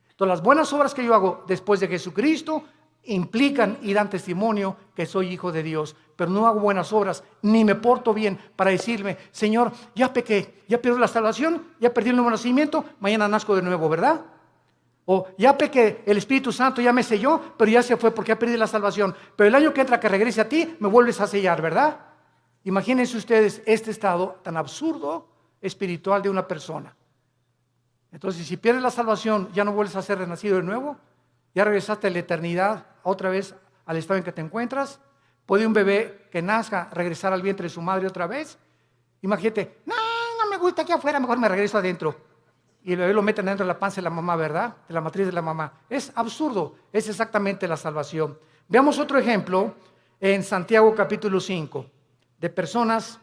Speaker 1: Entonces, las buenas obras que yo hago después de Jesucristo implican y dan testimonio que soy hijo de Dios, pero no hago buenas obras, ni me porto bien para decirme, Señor, ya pequé, ya perdí la salvación, ya perdí el nuevo nacimiento, mañana nazco de nuevo, ¿verdad? O ya pequé, el Espíritu Santo ya me selló, pero ya se fue porque ya perdí la salvación, pero el año que entra que regrese a ti, me vuelves a sellar, ¿verdad? Imagínense ustedes este estado tan absurdo espiritual de una persona. Entonces, si pierdes la salvación, ya no vuelves a ser renacido de nuevo, ya regresaste a la eternidad, otra vez al estado en que te encuentras. ¿Puede un bebé que nazca regresar al vientre de su madre otra vez? Imagínate, no me gusta aquí afuera, mejor me regreso adentro. Y el bebé lo meten dentro de la panza de la mamá, ¿verdad? De la matriz de la mamá. Es absurdo, es exactamente la salvación. Veamos otro ejemplo en Santiago capítulo 5, de personas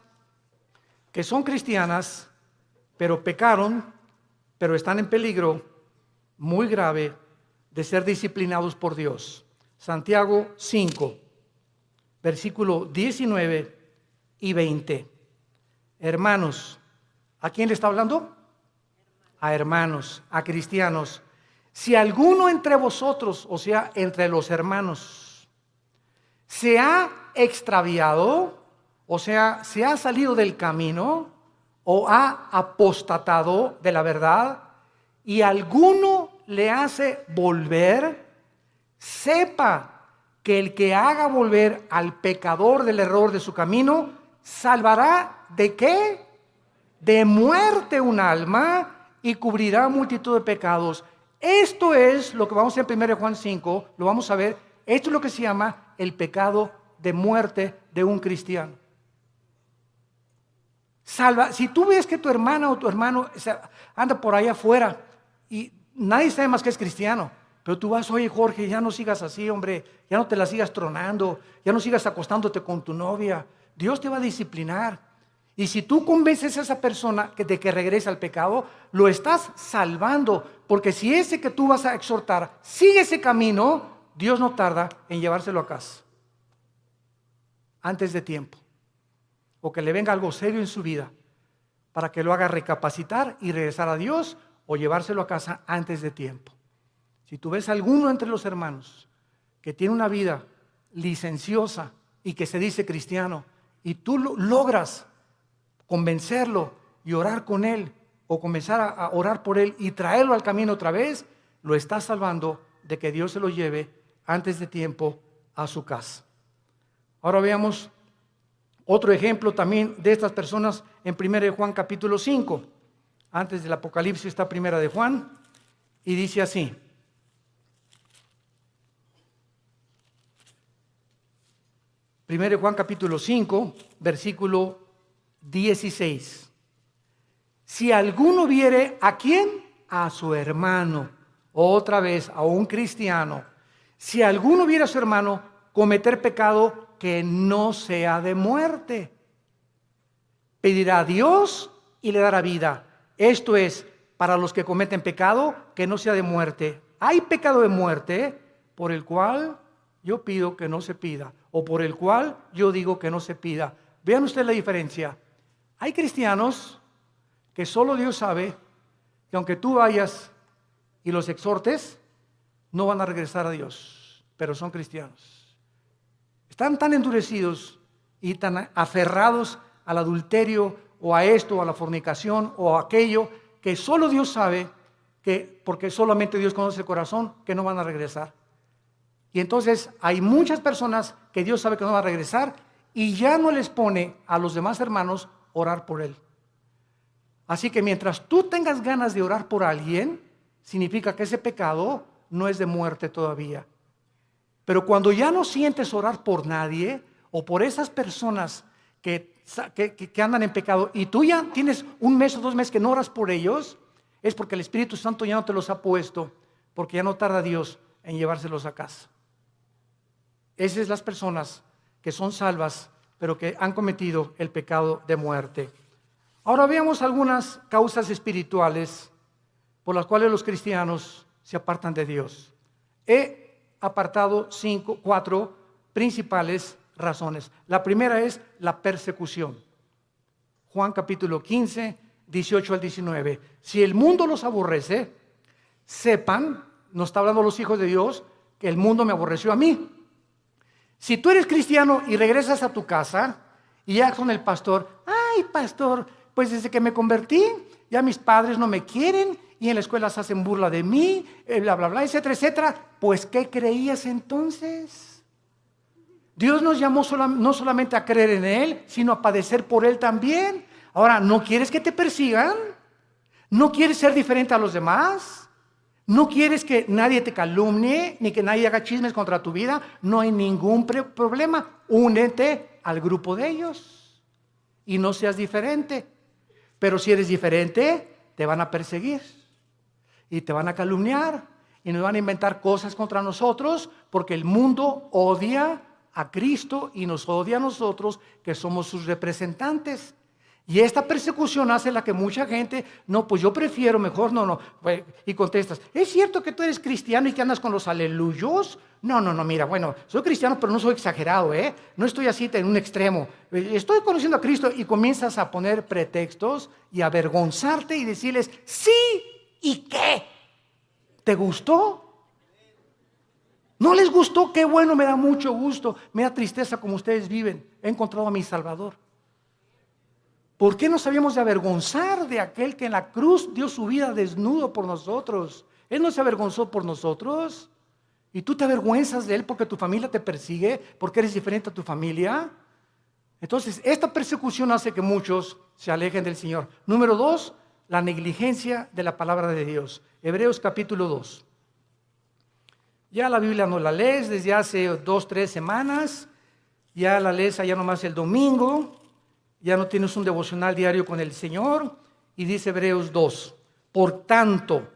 Speaker 1: que son cristianas, pero pecaron, pero están en peligro muy grave de ser disciplinados por Dios. Santiago 5, versículo 19 y 20. Hermanos, ¿a quién le está hablando? A hermanos, a cristianos. Si alguno entre vosotros, o sea, entre los hermanos, se ha extraviado, o sea, se ha salido del camino, o ha apostatado de la verdad, y alguno le hace volver, sepa que el que haga volver al pecador del error de su camino, salvará ¿de qué? De muerte un alma y cubrirá multitud de pecados. Esto es lo que vamos a ver en 1 Juan 5, lo vamos a ver, esto es lo que se llama el pecado de muerte de un cristiano. Si tú ves que tu hermana o tu hermano anda por ahí afuera y nadie sabe más que es cristiano, pero tú vas, oye Jorge, ya no sigas así, hombre, ya no te la sigas tronando, ya no sigas acostándote con tu novia, Dios te va a disciplinar. Y si tú convences a esa persona de que regrese al pecado, lo estás salvando, porque si ese que tú vas a exhortar sigue ese camino, Dios no tarda en llevárselo a casa antes de tiempo, o que le venga algo serio en su vida para que lo haga recapacitar y regresar a Dios, o llevárselo a casa antes de tiempo. Si tú ves a alguno entre los hermanos que tiene una vida licenciosa y que se dice cristiano, y tú logras convencerlo y orar con él, o comenzar a orar por él y traerlo al camino otra vez, lo estás salvando de que Dios se lo lleve antes de tiempo a su casa. Ahora veamos otro ejemplo también de estas personas en 1 Juan capítulo 5. Antes del Apocalipsis está 1 Juan y dice así. 1 Juan capítulo 5, versículo 16. Si alguno viere ¿a quién? A su hermano, otra vez a un cristiano. Si alguno viere a su hermano cometer pecado que no sea de muerte, pedirá a Dios y le dará vida. Esto es, para los que cometen pecado que no sea de muerte. Hay pecado de muerte por el cual yo pido que no se pida, o por el cual yo digo que no se pida. Vean ustedes la diferencia. Hay cristianos que solo Dios sabe que aunque tú vayas y los exhortes, no van a regresar a Dios, pero son cristianos. Están tan endurecidos y tan aferrados al adulterio o a esto, o a la fornicación o a aquello, que solo Dios sabe que, porque solamente Dios conoce el corazón, que no van a regresar. Y entonces hay muchas personas que Dios sabe que no van a regresar y ya no les pone a los demás hermanos orar por él. Así que mientras tú tengas ganas de orar por alguien, significa que ese pecado no es de muerte todavía. Pero cuando ya no sientes orar por nadie o por esas personas que andan en pecado y tú ya tienes un mes o 2 meses que no oras por ellos, es porque el Espíritu Santo ya no te los ha puesto, porque ya no tarda Dios en llevárselos a casa. Esas son las personas que son salvas, pero que han cometido el pecado de muerte. Ahora veamos algunas causas espirituales por las cuales los cristianos se apartan de Dios. He apartado 4 principales razones. La primera es la persecución. Juan capítulo 15, 18 al 19. Si el mundo los aborrece, sepan, nos está hablando los hijos de Dios, que el mundo me aborreció a mí. Si tú eres cristiano y regresas a tu casa y ya con el pastor, ay pastor, pues desde que me convertí, ya mis padres no me quieren y en la escuela se hacen burla de mí, bla, bla, bla, etcétera, etcétera. Pues, ¿qué creías entonces? Dios nos llamó no solamente a creer en Él, sino a padecer por Él también. Ahora, ¿no quieres que te persigan? ¿No quieres ser diferente a los demás? ¿No quieres que nadie te calumnie, ni que nadie haga chismes contra tu vida? No hay ningún problema. Únete al grupo de ellos y no seas diferente. Pero si eres diferente, te van a perseguir y te van a calumniar y nos van a inventar cosas contra nosotros, porque el mundo odia a Cristo y nos odia a nosotros, que somos sus representantes. Y esta persecución hace la que mucha gente, no, pues yo prefiero mejor, no. Y contestas, ¿es cierto que tú eres cristiano y que andas con los aleluyos? No, mira, bueno, soy cristiano, pero no soy exagerado, no estoy así en un extremo. Estoy conociendo a Cristo, y comienzas a poner pretextos y a avergonzarte y decirles, sí, ¿y qué? ¿Te gustó? ¿No les gustó? Qué bueno, me da mucho gusto, me da tristeza como ustedes viven. He encontrado a mi Salvador. ¿Por qué nos habíamos de avergonzar de aquel que en la cruz dio su vida desnudo por nosotros? Él no se avergonzó por nosotros. ¿Y tú te avergüenzas de Él porque tu familia te persigue? ¿Porque eres diferente a tu familia? Entonces, esta persecución hace que muchos se alejen del Señor. Número 2, la negligencia de la palabra de Dios. Hebreos capítulo 2. Ya la Biblia no la lees desde hace 2, 3 semanas. Ya la lees allá nomás el domingo. Ya no tienes un devocional diario con el Señor. Y dice Hebreos 2, por tanto,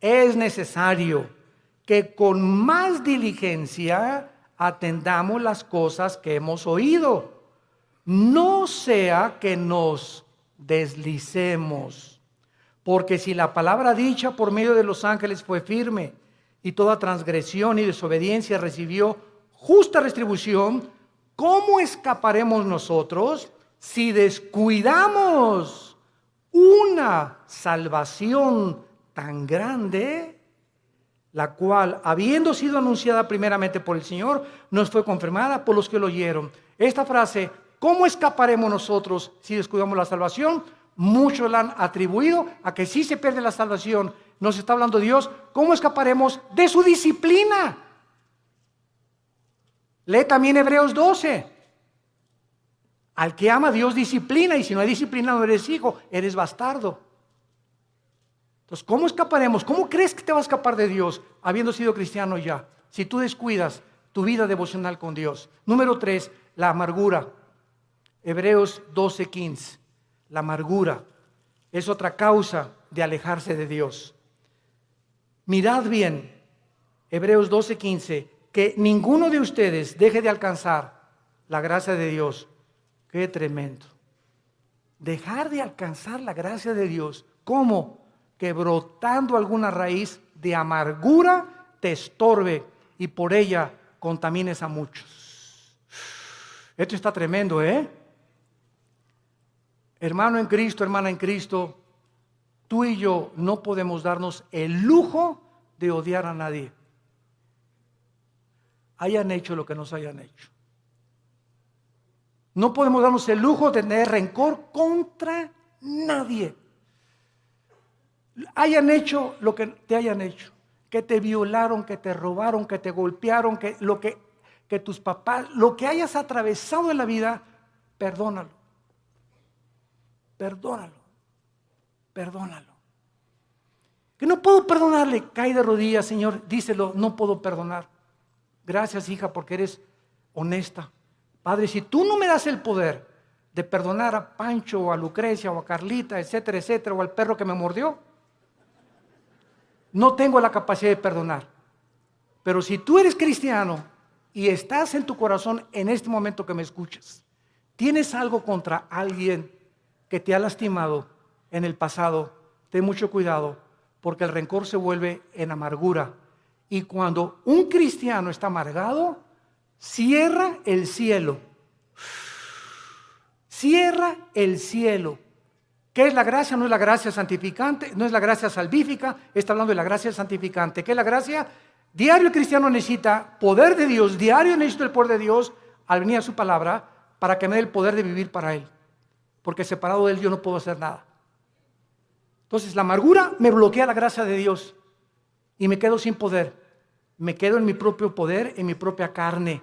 Speaker 1: es necesario que con más diligencia atendamos las cosas que hemos oído. No sea que nos deslicemos. Porque si la palabra dicha por medio de los ángeles fue firme, y toda transgresión y desobediencia recibió justa retribución, ¿cómo escaparemos nosotros si descuidamos una salvación tan grande, la cual, habiendo sido anunciada primeramente por el Señor, nos fue confirmada por los que lo oyeron? Esta frase, ¿cómo escaparemos nosotros si descuidamos la salvación? Muchos la han atribuido a que si se pierde la salvación. Nos está hablando Dios, ¿cómo escaparemos de su disciplina? Lee también Hebreos 12. Al que ama Dios disciplina, y si no hay disciplina no eres hijo, eres bastardo. Entonces, ¿cómo escaparemos? ¿Cómo crees que te vas a escapar de Dios habiendo sido cristiano ya? Si tú descuidas tu vida devocional con Dios. Número 3, la amargura. Hebreos 12:15. La amargura es otra causa de alejarse de Dios. Mirad bien, Hebreos 12:15, que ninguno de ustedes deje de alcanzar la gracia de Dios. Qué tremendo. Dejar de alcanzar la gracia de Dios. ¿Cómo? Que brotando alguna raíz de amargura te estorbe y por ella contamines a muchos. Esto está tremendo, Hermano en Cristo, hermana en Cristo, tú y yo no podemos darnos el lujo de odiar a nadie. Hayan hecho lo que nos hayan hecho. No podemos darnos el lujo de tener rencor contra nadie. Hayan hecho lo que te hayan hecho. Que te violaron, que te robaron, que te golpearon, que tus papás, lo que hayas atravesado en la vida, perdónalo. Perdónalo. Perdónalo. Que no puedo perdonarle, cae de rodillas, Señor, díselo, no puedo perdonar. Gracias, hija, porque eres honesta. Padre, si tú no me das el poder de perdonar a Pancho o a Lucrecia o a Carlita, etcétera, etcétera, o al perro que me mordió, no tengo la capacidad de perdonar. Pero si tú eres cristiano y estás en tu corazón en este momento que me escuchas, tienes algo contra alguien que te ha lastimado en el pasado, ten mucho cuidado, porque el rencor se vuelve en amargura. Y cuando un cristiano está amargado, cierra el cielo cierra el cielo. ¿Qué es la gracia? No es la gracia santificante, no es la gracia salvífica, está hablando de la gracia santificante. ¿Qué es la gracia? Diario el cristiano necesita poder de Dios, diario necesito el poder de Dios al venir a su palabra para que me dé el poder de vivir para Él. Porque separado de Él yo no puedo hacer nada. Entonces la amargura me bloquea la gracia de Dios y me quedo sin poder. Me quedo en mi propio poder, en mi propia carne,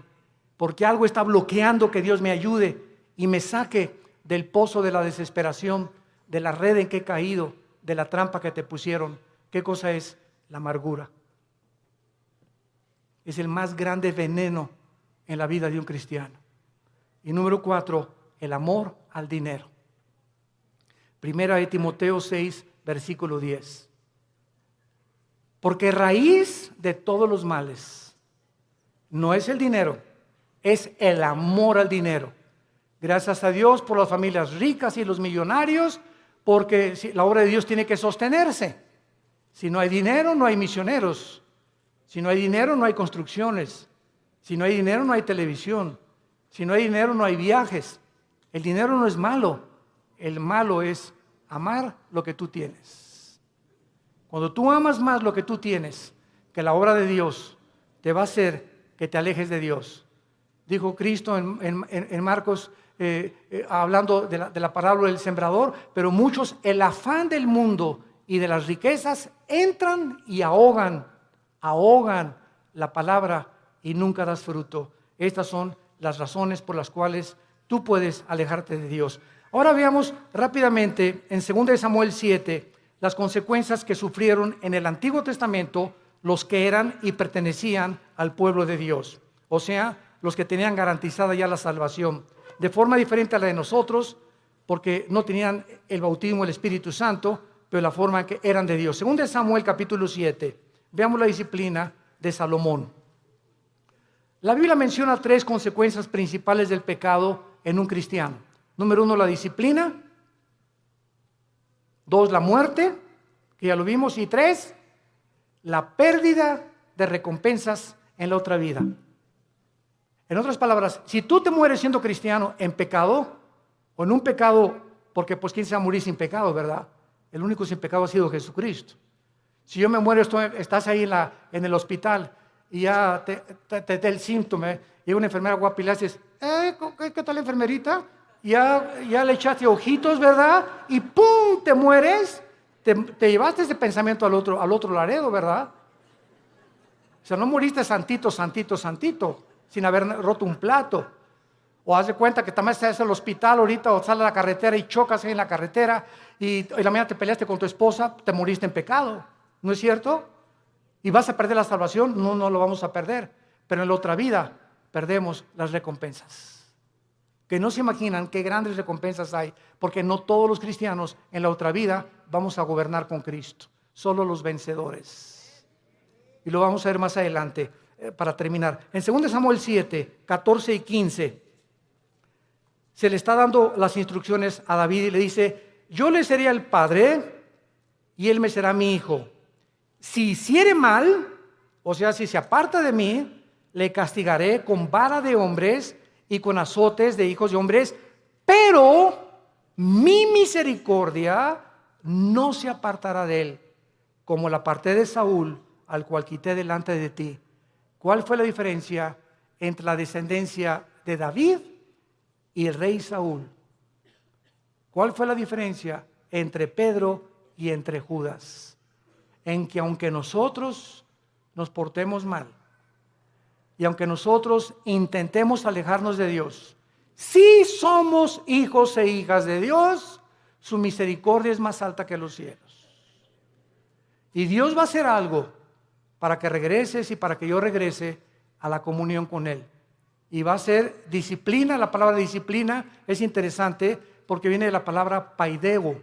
Speaker 1: porque algo está bloqueando que Dios me ayude y me saque del pozo de la desesperación, de la red en que he caído, de la trampa que te pusieron. ¿Qué cosa es? La amargura. Es el más grande veneno en la vida de un cristiano. Y número 4, el amor al dinero. Primera de Timoteo 6, versículo 10. Porque raíz de todos los males no es el dinero, es el amor al dinero. Gracias a Dios por las familias ricas y los millonarios, porque la obra de Dios tiene que sostenerse. Si no hay dinero, no hay misioneros. Si no hay dinero, no hay construcciones. Si no hay dinero, no hay televisión. Si no hay dinero, no hay viajes. El dinero no es malo. El malo es amar lo que tú tienes. Cuando tú amas más lo que tú tienes que la obra de Dios, te va a hacer que te alejes de Dios. Dijo Cristo en Marcos, hablando de la parábola del sembrador, pero muchos, el afán del mundo y de las riquezas, entran y ahogan la palabra y nunca das fruto. Estas son las razones por las cuales tú puedes alejarte de Dios. Ahora veamos rápidamente en 2 Samuel 7 las consecuencias que sufrieron en el Antiguo Testamento los que eran y pertenecían al pueblo de Dios, o sea, los que tenían garantizada ya la salvación, de forma diferente a la de nosotros, porque no tenían el bautismo del Espíritu Santo, pero la forma en que eran de Dios. 2 Samuel capítulo 7, veamos la disciplina de Salomón. La Biblia menciona 3 consecuencias principales del pecado en un cristiano. Número 1, la disciplina. 2, la muerte, que ya lo vimos. Y 3, la pérdida de recompensas en la otra vida. En otras palabras, si tú te mueres siendo cristiano en pecado, o en un pecado, porque pues ¿quién se va a morir sin pecado, verdad? El único sin pecado ha sido Jesucristo. Si yo me muero, estás ahí en el hospital y ya te da el síntoma, y una enfermera guapa y le haces, ¿qué tal, enfermerita? Ya le echaste ojitos, ¿verdad? Y ¡pum! Te mueres. Te llevaste ese pensamiento al otro laredo, ¿verdad? O sea, no moriste santito, sin haber roto un plato. O haz de cuenta que también estás en el hospital ahorita, o sales a la carretera y chocas ahí en la carretera, y la mañana te peleaste con tu esposa, te moriste en pecado. ¿No es cierto? ¿Y vas a perder la salvación? No lo vamos a perder. Pero en la otra vida perdemos las recompensas. Que no se imaginan qué grandes recompensas hay, porque no todos los cristianos en la otra vida vamos a gobernar con Cristo, solo los vencedores. Y lo vamos a ver más adelante para terminar. En 2 Samuel 7, 14 y 15, se le está dando las instrucciones a David y le dice, yo le seré el padre y él me será mi hijo. Si hiciere mal, o sea, si se aparta de mí, le castigaré con vara de hombres y con azotes de hijos de hombres, pero mi misericordia no se apartará de él, como la aparté de Saúl, al cual quité delante de ti. ¿Cuál fue la diferencia entre la descendencia de David y el rey Saúl? ¿Cuál fue la diferencia entre Pedro y entre Judas? En que aunque nosotros nos portemos mal, y aunque nosotros intentemos alejarnos de Dios, si somos hijos e hijas de Dios, su misericordia es más alta que los cielos. Y Dios va a hacer algo para que regreses y para que yo regrese a la comunión con Él. Y va a ser disciplina. La palabra disciplina es interesante porque viene de la palabra paidego,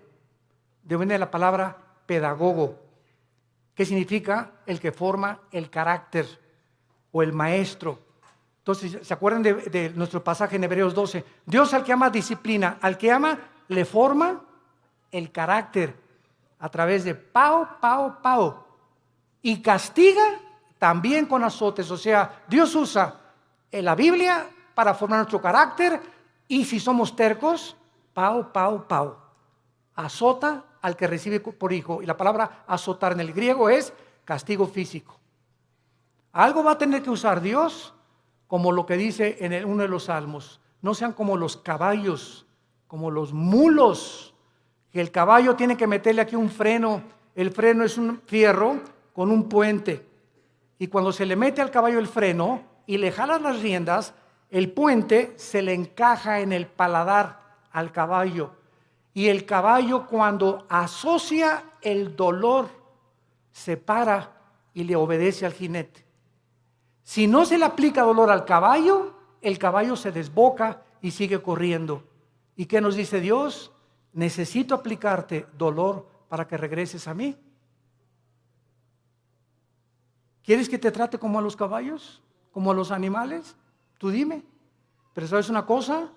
Speaker 1: viene de la palabra pedagogo, que significa el que forma el carácter o el maestro. Entonces, ¿se acuerdan de nuestro pasaje en Hebreos 12? Dios al que ama disciplina, al que ama le forma el carácter a través de pao. Y castiga también con azotes. O sea, Dios usa la Biblia para formar nuestro carácter, y si somos tercos, pau, pau, pau. Azota al que recibe por hijo. Y la palabra azotar en el griego es castigo físico. Algo va a tener que usar Dios, como lo que dice en uno de los salmos. No sean como los caballos, como los mulos, que el caballo tiene que meterle aquí un freno. El freno es un fierro con un puente. Y cuando se le mete al caballo el freno y le jalan las riendas, el puente se le encaja en el paladar al caballo. Y el caballo, cuando asocia el dolor, se para y le obedece al jinete. Si no se le aplica dolor al caballo, el caballo se desboca y sigue corriendo. ¿Y qué nos dice Dios? Necesito aplicarte dolor para que regreses a mí. ¿Quieres que te trate como a los caballos? ¿Como a los animales? Tú dime. Pero ¿sabes una cosa?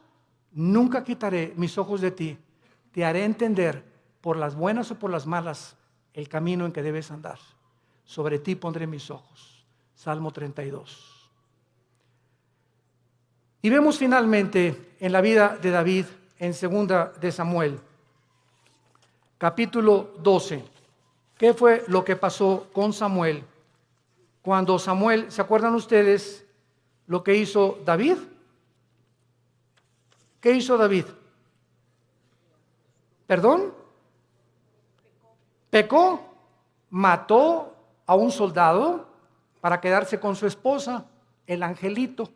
Speaker 1: Nunca quitaré mis ojos de ti. Te haré entender, por las buenas o por las malas, el camino en que debes andar. Sobre ti pondré mis ojos. Salmo 32. Y vemos finalmente en la vida de David, en 2 de Samuel, capítulo 12. ¿Qué fue lo que pasó con Samuel? Cuando Samuel, ¿se acuerdan ustedes lo que hizo David? ¿Qué hizo David? ¿Perdón? Pecó, mató a un soldado para quedarse con su esposa, el angelito.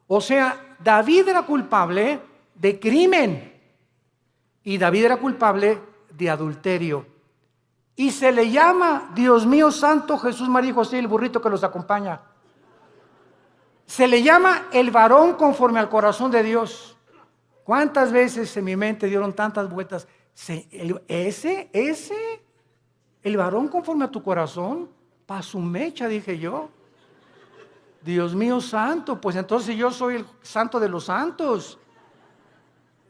Speaker 1: O sea, David era culpable de crimen y David era culpable de adulterio. Y se le llama, Dios mío santo, Jesús, María y José, el burrito que los acompaña. Se le llama el varón conforme al corazón de Dios. ¿Cuántas veces en mi mente dieron tantas vueltas? El varón conforme a tu corazón, pa' su mecha, dije yo. Dios mío santo, pues entonces yo soy el santo de los santos.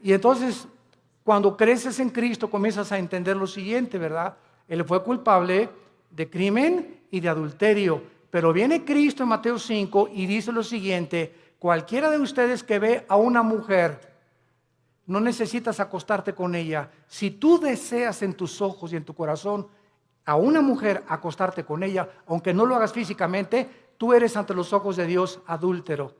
Speaker 1: Y entonces, cuando creces en Cristo, comienzas a entender lo siguiente, ¿verdad? Él fue culpable de crimen y de adulterio. Pero viene Cristo en Mateo 5 y dice lo siguiente: cualquiera de ustedes que ve a una mujer, no necesitas acostarte con ella. Si tú deseas en tus ojos y en tu corazón a una mujer acostarte con ella, aunque no lo hagas físicamente, tú eres ante los ojos de Dios adúltero.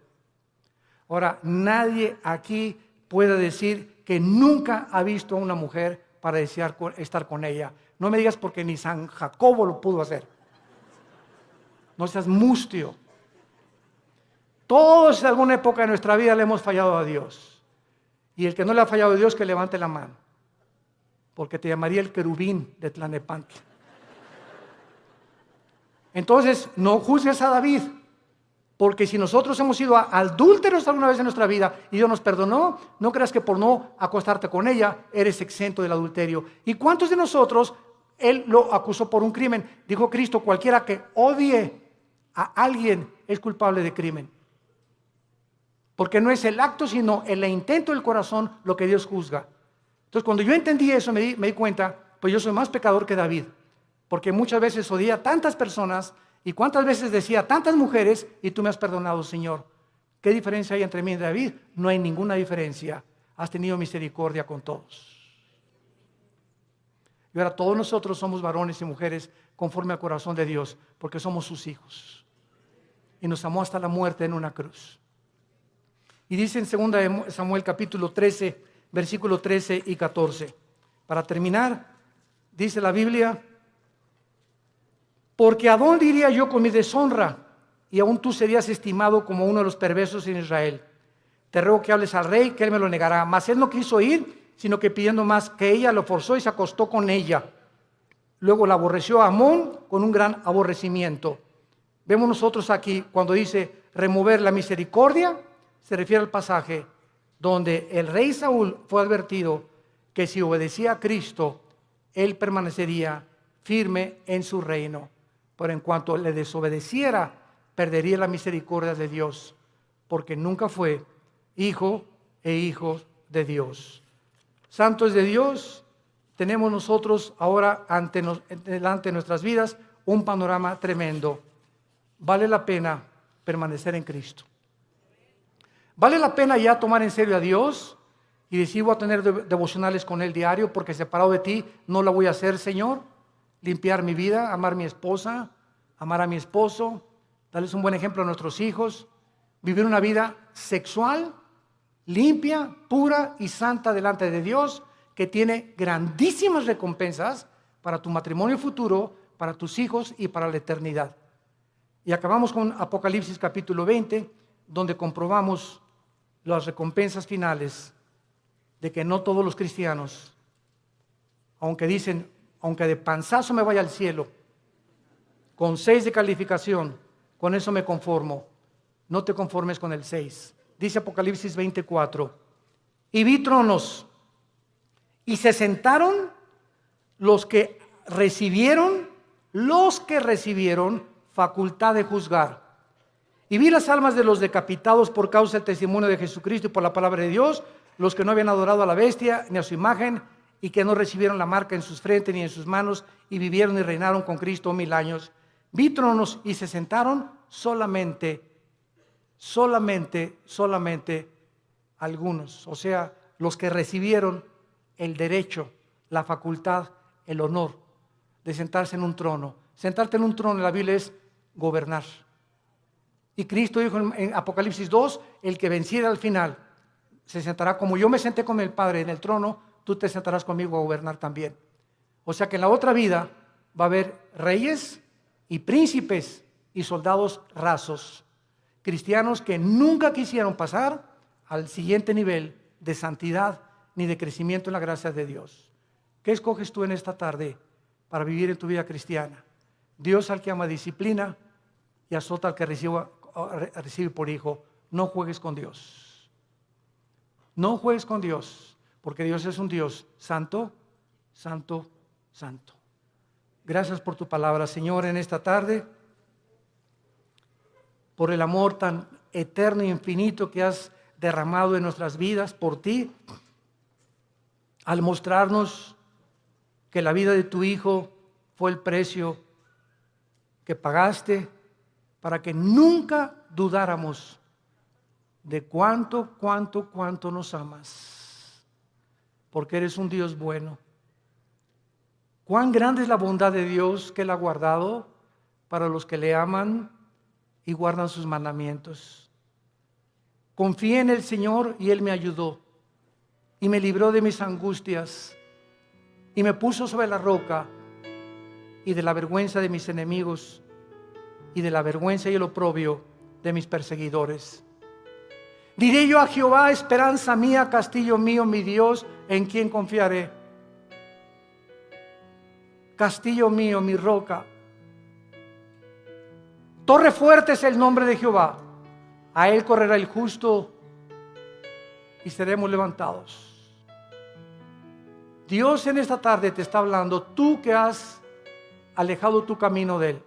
Speaker 1: Ahora, nadie aquí puede decir que nunca ha visto a una mujer para desear estar con ella. No me digas porque ni San Jacobo lo pudo hacer. No seas mustio. Todos en alguna época de nuestra vida le hemos fallado a Dios. Y el que no le ha fallado a Dios, que levante la mano. Porque te llamaría el querubín de Tlanepantla. Entonces, no juzgues a David. Porque si nosotros hemos sido adúlteros alguna vez en nuestra vida y Dios nos perdonó, no creas que por no acostarte con ella eres exento del adulterio. ¿Y cuántos de nosotros Él lo acusó por un crimen? Dijo Cristo: cualquiera que odie a alguien es culpable de crimen. Porque no es el acto, sino el intento del corazón lo que Dios juzga. Entonces, cuando yo entendí eso, me di cuenta, pues yo soy más pecador que David. Porque muchas veces odié a tantas personas y cuántas veces decía a tantas mujeres y tú me has perdonado, Señor. ¿Qué diferencia hay entre mí y David? No hay ninguna diferencia. Has tenido misericordia con todos. Y ahora todos nosotros somos varones y mujeres conforme al corazón de Dios, porque somos sus hijos. Y nos amó hasta la muerte en una cruz. Y dice en 2 Samuel capítulo 13, versículo 13 y 14. Para terminar, dice la Biblia: porque ¿a dónde iría yo con mi deshonra? Y aún tú serías estimado como uno de los perversos en Israel. Te ruego que hables al rey, que él me lo negará. Mas él no quiso ir, sino que pidiendo más que ella, lo forzó y se acostó con ella. Luego la aborreció a Amón con un gran aborrecimiento. Vemos nosotros aquí, cuando dice remover la misericordia, se refiere al pasaje donde el rey Saúl fue advertido que si obedecía a Cristo, él permanecería firme en su reino. Pero en cuanto le desobedeciera, perdería la misericordia de Dios, porque nunca fue hijo de Dios. Santos de Dios, tenemos nosotros ahora delante de nuestras vidas un panorama tremendo. Vale la pena permanecer en Cristo. ¿Vale la pena ya tomar en serio a Dios? y decir voy a tener devocionales con Él diario porque separado de ti no la voy a hacer, Señor. Limpiar mi vida, amar a mi esposa, amar a mi esposo, darles un buen ejemplo a nuestros hijos, vivir una vida sexual, limpia, pura y santa delante de Dios, que tiene grandísimas recompensas para tu matrimonio futuro, para tus hijos y para la eternidad. Y acabamos con Apocalipsis capítulo 20, donde comprobamos las recompensas finales de que no todos los cristianos, aunque dicen, aunque de panzazo me vaya al cielo, con 6 de calificación, con eso me conformo. No te conformes con el 6. Dice Apocalipsis 24, y vi tronos, y se sentaron los que recibieron facultad de juzgar. Y vi las almas de los decapitados por causa del testimonio de Jesucristo y por la palabra de Dios, los que no habían adorado a la bestia ni a su imagen, y que no recibieron la marca en sus frentes ni en sus manos, y vivieron y reinaron con Cristo 1000 años. Vi tronos y se sentaron solamente algunos, o sea, los que recibieron el derecho, la facultad, el honor de sentarse en un trono. Sentarte en un trono en la Biblia es gobernar. Y Cristo dijo en Apocalipsis 2, el que venciera al final se sentará como yo me senté con el Padre en el trono, tú te sentarás conmigo a gobernar también. O sea que en la otra vida va a haber reyes y príncipes y soldados rasos, cristianos que nunca quisieron pasar al siguiente nivel de santidad ni de crecimiento en la gracia de Dios. ¿Qué escoges tú en esta tarde para vivir en tu vida cristiana? Dios al que ama disciplina y azota al que recibe por hijo. No juegues con Dios. No juegues con Dios, porque Dios es un Dios santo, santo, santo. Gracias por tu palabra, Señor, en esta tarde, por el amor tan eterno e infinito que has derramado en nuestras vidas por ti, al mostrarnos que la vida de tu Hijo fue el precio que pagaste para que nunca dudáramos de cuánto nos amas, porque eres un Dios bueno. Cuán grande es la bondad de Dios que Él ha guardado para los que le aman y guardan sus mandamientos. Confié en el Señor y Él me ayudó y me libró de mis angustias y me puso sobre la roca y de la vergüenza de mis enemigos y de la vergüenza y el oprobio de mis perseguidores. Diré yo a Jehová, esperanza mía, castillo mío, mi Dios, en quien confiaré. Castillo mío, mi roca. Torre fuerte es el nombre de Jehová. A él correrá el justo y seremos levantados. Dios en esta tarde te está hablando, tú que has alejado tu camino de Él.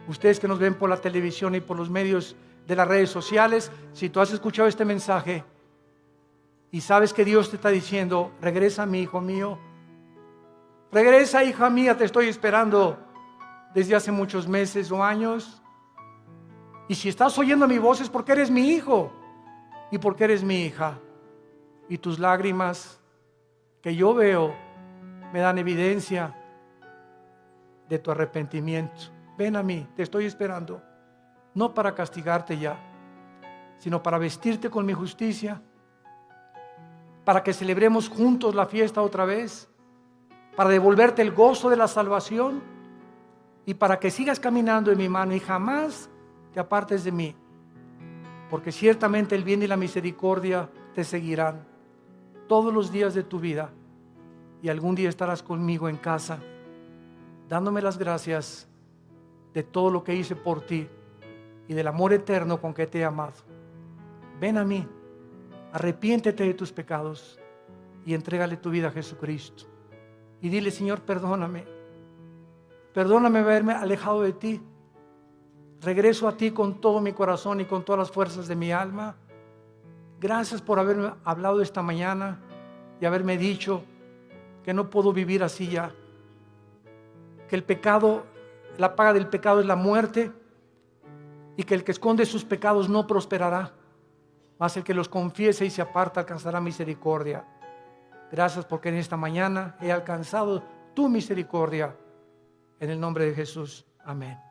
Speaker 1: Ustedes que nos ven por la televisión y por los medios de las redes sociales, si tú has escuchado este mensaje y sabes que Dios te está diciendo, regresa mi hijo mío, regresa hija mía, te estoy esperando desde hace muchos meses o años. Y si estás oyendo mi voz es porque eres mi hijo y porque eres mi hija. Y tus lágrimas que yo veo me dan evidencia de tu arrepentimiento. Ven a mí, te estoy esperando, no para castigarte ya, sino para vestirte con mi justicia, para que celebremos juntos la fiesta otra vez, para devolverte el gozo de la salvación y para que sigas caminando en mi mano y jamás te apartes de mí, porque ciertamente el bien y la misericordia te seguirán todos los días de tu vida y algún día estarás conmigo en casa dándome las gracias de todo lo que hice por ti y del amor eterno con que te he amado. Ven a mí, arrepiéntete de tus pecados y entrégale tu vida a Jesucristo y dile, Señor, perdóname haberme alejado de ti. Regreso a ti con todo mi corazón y con todas las fuerzas de mi alma. Gracias por haberme hablado esta mañana y haberme dicho que no puedo vivir así ya, que el pecado, la paga del pecado es la muerte y que el que esconde sus pecados no prosperará. mas el que los confiese y se aparta alcanzará misericordia. Gracias porque en esta mañana he alcanzado tu misericordia. En el nombre de Jesús. Amén.